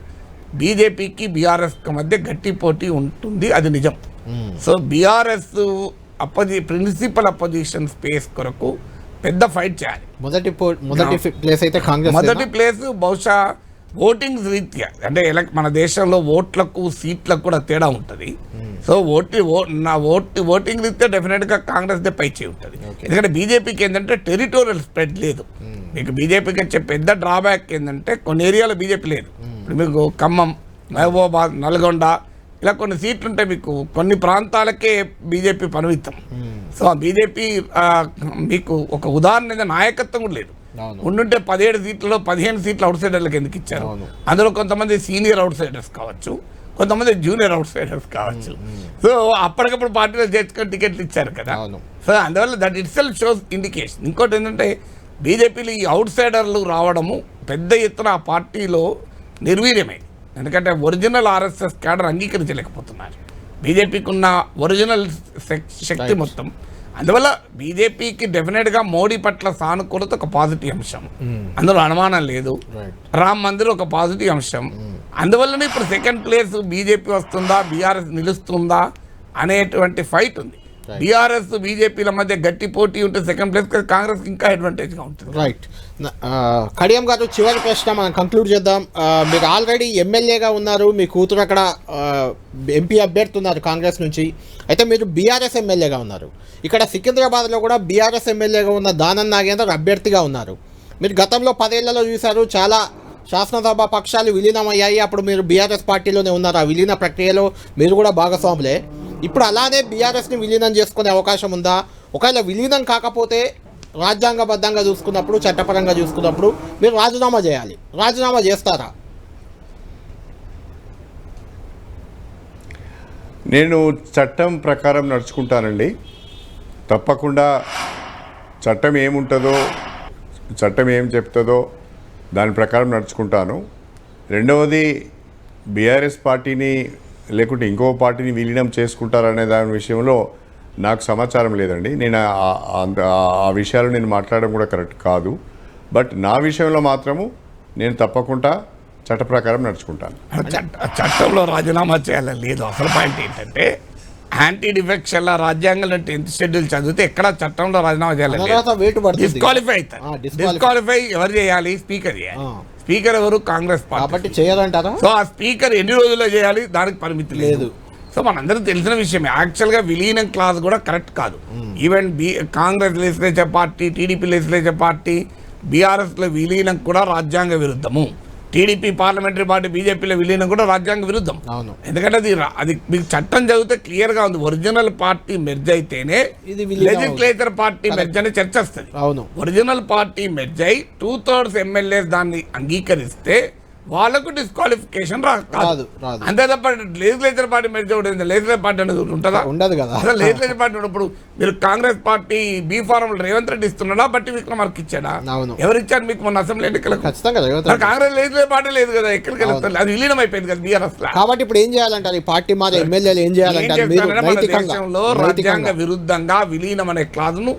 బీజేపీకి, బీఆర్ఎస్కి మధ్య గట్టి పోటీ ఉంటుంది, అది నిజం. So BRS principal opposition space కొరకు పెద్ద ఫైట్ చేయాలి. మొదటి ప్లేస్ అయితే కాంగ్రెస్. మొదటి ప్లేస్ బహుశా ఓటింగ్ రీత్యా, అంటే మన దేశంలో ఓట్లకు సీట్లకు కూడా తేడా ఉంటుంది. సో ఓటింగ్ రీత్యా డెఫినెట్గా కాంగ్రెస్ దే పై చేయి ఉంటుంది. ఎందుకంటే బీజేపీకి ఏంటంటే టెరిటోరియల్ స్ప్రెడ్ లేదు. మీకు బీజేపీకి వచ్చే పెద్ద డ్రాబ్యాక్ ఏంటంటే కొన్ని ఏరియాలో బీజేపీ లేదు. ఇప్పుడు మీకు ఖమ్మం, మహబూబాబాద్, నల్గొండ ఇలా కొన్ని సీట్లు ఉంటాయి. మీకు కొన్ని ప్రాంతాలకే బీజేపీ పరిమితం. సో ఆ బీజేపీ మీకు ఒక ఉదాహరణ నాయకత్వం కూడా లేదు. ఉండుంటే 17 సీట్లలో 15 సీట్లు అవుట్ సైడర్లకు ఎందుకు ఇచ్చారు? అందులో కొంతమంది సీనియర్ అవుట్ సైడర్స్ కావచ్చు, కొంతమంది జూనియర్ అవుట్ సైడర్స్ కావచ్చు. సో అప్పటికప్పుడు పార్టీలో చేర్చుకొని టికెట్లు ఇచ్చారు కదా. సో అందువల్ల that it self shows indication. ఇంకోటి ఏంటంటే బీజేపీలో ఈ అవుట్ సైడర్లు రావడము పెద్ద ఎత్తున ఆ పార్టీలో నిర్వీర్యమైంది. ఎందుకంటే ఒరిజినల్ ఆర్ఎస్ఎస్ క్యాడర్ అంగీకరించలేకపోతున్నారు బీజేపీకి ఉన్న ఒరిజినల్ శక్తి మొత్తం. అందువల్ల బీజేపీకి డెఫినెట్గా మోడీ పట్ల సానుకూలత ఒక పాజిటివ్ అంశం, అందులో అనుమానం లేదు. రామ్ మందిర్ ఒక పాజిటివ్ అంశం. అందువల్లనే ఇప్పుడు సెకండ్ ప్లేస్ బీజేపీ వస్తుందా, బీఆర్ఎస్ నిలుస్తుందా అనేటువంటి ఫైట్ ఉంది. బీఆర్ఎస్ బీజేపీల మధ్య గట్టి పోటీ ఉంటే సెకండ్ ప్లేస్ కాంగ్రెస్ ఇంకా అడ్వాంటేజ్గా ఉంటుంది. రైట్. కడియం గారు, చివరి ప్రశ్న మనం కంక్లూడ్ చేద్దాం. మీరు ఆల్రెడీ ఎమ్మెల్యేగా ఉన్నారు, మీ కూతురు అక్కడ ఎంపీ అభ్యర్థి ఉన్నారు కాంగ్రెస్ నుంచి. అయితే మీరు బీఆర్ఎస్ ఎమ్మెల్యేగా ఉన్నారు. ఇక్కడ సికింద్రాబాద్లో కూడా బీఆర్ఎస్ ఎమ్మెల్యేగా ఉన్న దానం నాగేందర్ అభ్యర్థిగా ఉన్నారు. మీరు గతంలో 10 ఏళ్లలో చూశారు, చాలా శాసనసభ పక్షాలు విలీనమయ్యాయి. అప్పుడు మీరు బీఆర్ఎస్ పార్టీలోనే ఉన్నారు. ఆ విలీన ప్రక్రియలో మీరు కూడా భాగస్వాములే. ఇప్పుడు అలానే బీఆర్ఎస్ని విలీనం చేసుకునే అవకాశం ఉందా? ఒకవేళ విలీనం కాకపోతే రాజ్యాంగబద్ధంగా చూసుకున్నప్పుడు, చట్టపరంగా చూసుకున్నప్పుడు మీరు రాజీనామా చేయాలి. రాజీనామా చేస్తారా? నేను చట్టం ప్రకారం నడుచుకుంటానండి. తప్పకుండా చట్టం ఏముంటుందో, చట్టం ఏం చెప్తుందో దాని ప్రకారం నడుచుకుంటాను. రెండవది, బీఆర్ఎస్ పార్టీని లేకుంటే ఇంకో పార్టీని విలీనం చేసుకుంటారనే దాని విషయంలో నాకు సమాచారం లేదండి. నేను ఆ విషయాలు నేను మాట్లాడడం కూడా కరెక్ట్ కాదు. బట్ నా విషయంలో మాత్రము నేను తప్పకుండా చట్ట ప్రకారం నడుచుకుంటాను. చట్టంలో రాజీనామా చేయాలని లేదు. అసలు పాయింట్ ఏంటంటే యాంటీ డిఫెక్షన్ రాజ్యాంగంలో 10th షెడ్యూల్ చదివితే ఎక్కడ చట్టంలో రాజీనామా చేయాలి. డిస్క్వాలిఫై అవుతారు. డిస్క్వాలిఫై ఎవరు చేయాలి? స్పీకర్ చేయాలి. స్పీకర్ ఎవరు? కాంగ్రెస్ పార్టీ చేయాలంటారా? సో ఆ స్పీకర్ ఎన్ని రోజుల్లో చేయాలి? దానికి పరిమితి లేదు. సో మనందరికీ తెలిసిన విషయమే. యాక్చువల్గా విలీనం క్లాస్ కూడా కరెక్ట్ కాదు. Even Congress legislature party, TDP legislature party, బీఆర్ఎస్లో విలీనం కూడా రాజ్యాంగ విరుద్ధము. టీడీపీ పార్లమెంటరీ పార్టీ, బీజేపీలో విలీనం కూడా రాజ్యాంగ విరుద్ధం. ఎందుకంటే అది మీకు చట్టం చదివితే క్లియర్గా ఉంది. ఒరిజినల్ పార్టీ మెర్జ్ అయితేనే లెజిస్లేచర్ పార్టీ మెర్జ్ అనే చర్చ వస్తుంది. ఒరిజినల్ పార్టీ మెర్జ్ అయి 2/3 ఎమ్మెల్యేస్ దాన్ని అంగీకరిస్తే వాళ్ళకు డిస్క్వాలిఫికేషన్ రాదు. అంతే తప్ప లెజిస్లేచర్ పార్టీ మెర్జ్ అవుతుంది. లెజిస్లేచర్ పార్టీ అనేది ఉంటుందా? ఉండదు కదా. అసలు లెజిస్లేచర్ పార్టీ ఉన్నప్పుడు మీరు Congress party B form Revanth Reddy ఇస్తున్నాడా, బట్టి విక్రమార్క ఇచ్చాడా? ఎవరు ఇచ్చారు మీకు మొన్న అసెంబ్లీ ఎన్నికలకు? కాంగ్రెస్ లెజిస్లేచర్ పార్టీ లేదు కదా, ఎక్కడికి వెళ్తారు? అది విలీనం అయిపోయింది కదా బీఆర్ఎస్. కాబట్టి ఇప్పుడు ఏం చేయాలంటారు? ఈ పార్టీ మాది ఎమ్మెల్యేలు ఏం చేయాలంటారు? దేశంలో రాజ్యాంగ విరుద్ధంగా విలీనం అనే క్లాజ్ను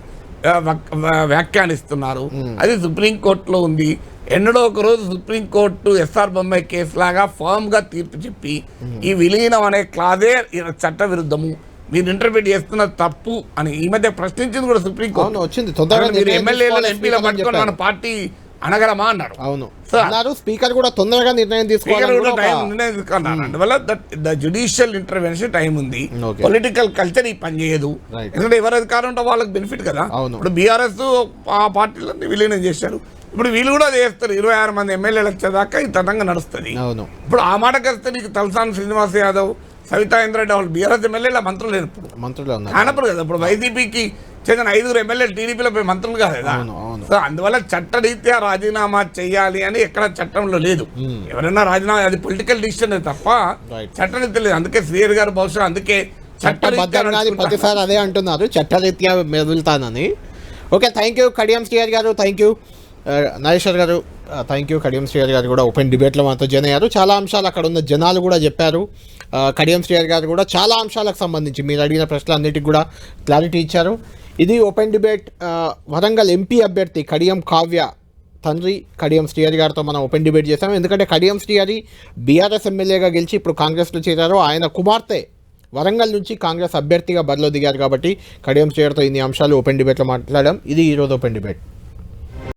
వ్యాఖ్యానిస్తున్నారు. అది సుప్రీంకోర్టులో ఉంది. ఎన్నడో ఒక రోజు సుప్రీంకోర్టు ఎస్ఆర్ బొమ్మాయి కేసు లాగా ఫర్మ్గా తీర్పు చెప్పి ఈ విలీనం అనే క్లాజే చట్ట విరుద్ధము, మీరు ఇంటర్ప్రిట్ చేస్తున్న తప్పు అని ఈ మధ్య ప్రశ్నించింది కూడా సుప్రీంకోర్టు వచ్చింది. మీరు ఎమ్మెల్యేలను ఎంపీలు పట్టుకొని మన పార్టీ అనగలమా అన్నారు. అవును, స్పీకర్ కూడా తొందరగా నిర్ణయం తీసుకున్నారు. అందువల్ల ద జ్యుడిషియల్ ఇంటర్వెన్షన్ టైం ఉంది. పొలిటికల్ కల్చర్ ఈ పని చేయదు. ఎందుకంటే ఎవరు అధికారం ఉంటే వాళ్ళకి బెనిఫిట్ కదా. ఇప్పుడు బీఆర్ఎస్ ఆ పార్టీలన్నీ విలీనం చేశారు. ఇప్పుడు వీళ్ళు కూడా చేస్తారు. 26 మంది ఎమ్మెల్యేలు వచ్చేదాకా ఈ తరంగా నడుస్తుంది. ఇప్పుడు ఆ మాట కలిస్తే నీకు తలసాని శ్రీనివాస్ యాదవ్, సవితా ఇంద్రెడ్డి వాళ్ళు బీఆర్ఎస్ ఎమ్మెల్యేలు మంత్రులు కానప్పుడు కదా. ఇప్పుడు వైసీపీకి చెందిన 5 ఎమ్మెల్యేలు టీడీపీలో పోయి మంత్రులు కాదు కదా. సో అందువల్ల చట్టరీత్యా రాజీనామా చేయాలి అని ఎక్కడ చట్టంలో లేదు. ఎవరైనా రాజీనామా, అది పొలిటికల్ డిసిషన్ తప్ప చట్టరీత్యా లేదు. అందుకే శ్రీహరి గారు బహుశా అందుకే చట్టబద్ధంగా ప్రతిసారి అదే అంటున్నారు, చట్టరీత్యా మెదులుతానని. Okay, thank you Kadiyam Srihari గారు, థ్యాంక్ యూ నాగేశ్వర్ గారు, థ్యాంక్ యూ. కడియం శ్రీహరి గారు కూడా ఓపెన్ డిబేట్లో మనతో జాయిన్ అయ్యారు. చాలా అంశాలు అక్కడ ఉన్న జనాలు కూడా చెప్పారు. కడియం శ్రీహరి గారు కూడా చాలా అంశాలకు సంబంధించి మీరు అడిగిన ప్రశ్నలన్నిటికీ కూడా క్లారిటీ ఇచ్చారు. ఇది ఓపెన్ డిబేట్. వరంగల్ ఎంపీ అభ్యర్థి కడియం కావ్య తండ్రి కడియం శ్రీహరి గారితో మనం ఓపెన్ డిబేట్ చేశాము. ఎందుకంటే కడియం శ్రీహరి బీఆర్ఎస్ ఎమ్మెల్యేగా గెలిచి ఇప్పుడు కాంగ్రెస్లో చేరారు. ఆయన కుమార్తె వరంగల్ నుంచి కాంగ్రెస్ అభ్యర్థిగా బరిలో దిగారు. కాబట్టి కడియం శ్రీహరితో ఇన్ని అంశాలు ఓపెన్ డిబేట్లో మాట్లాడడం. ఇది ఈరోజు ఓపెన్ డిబేట్.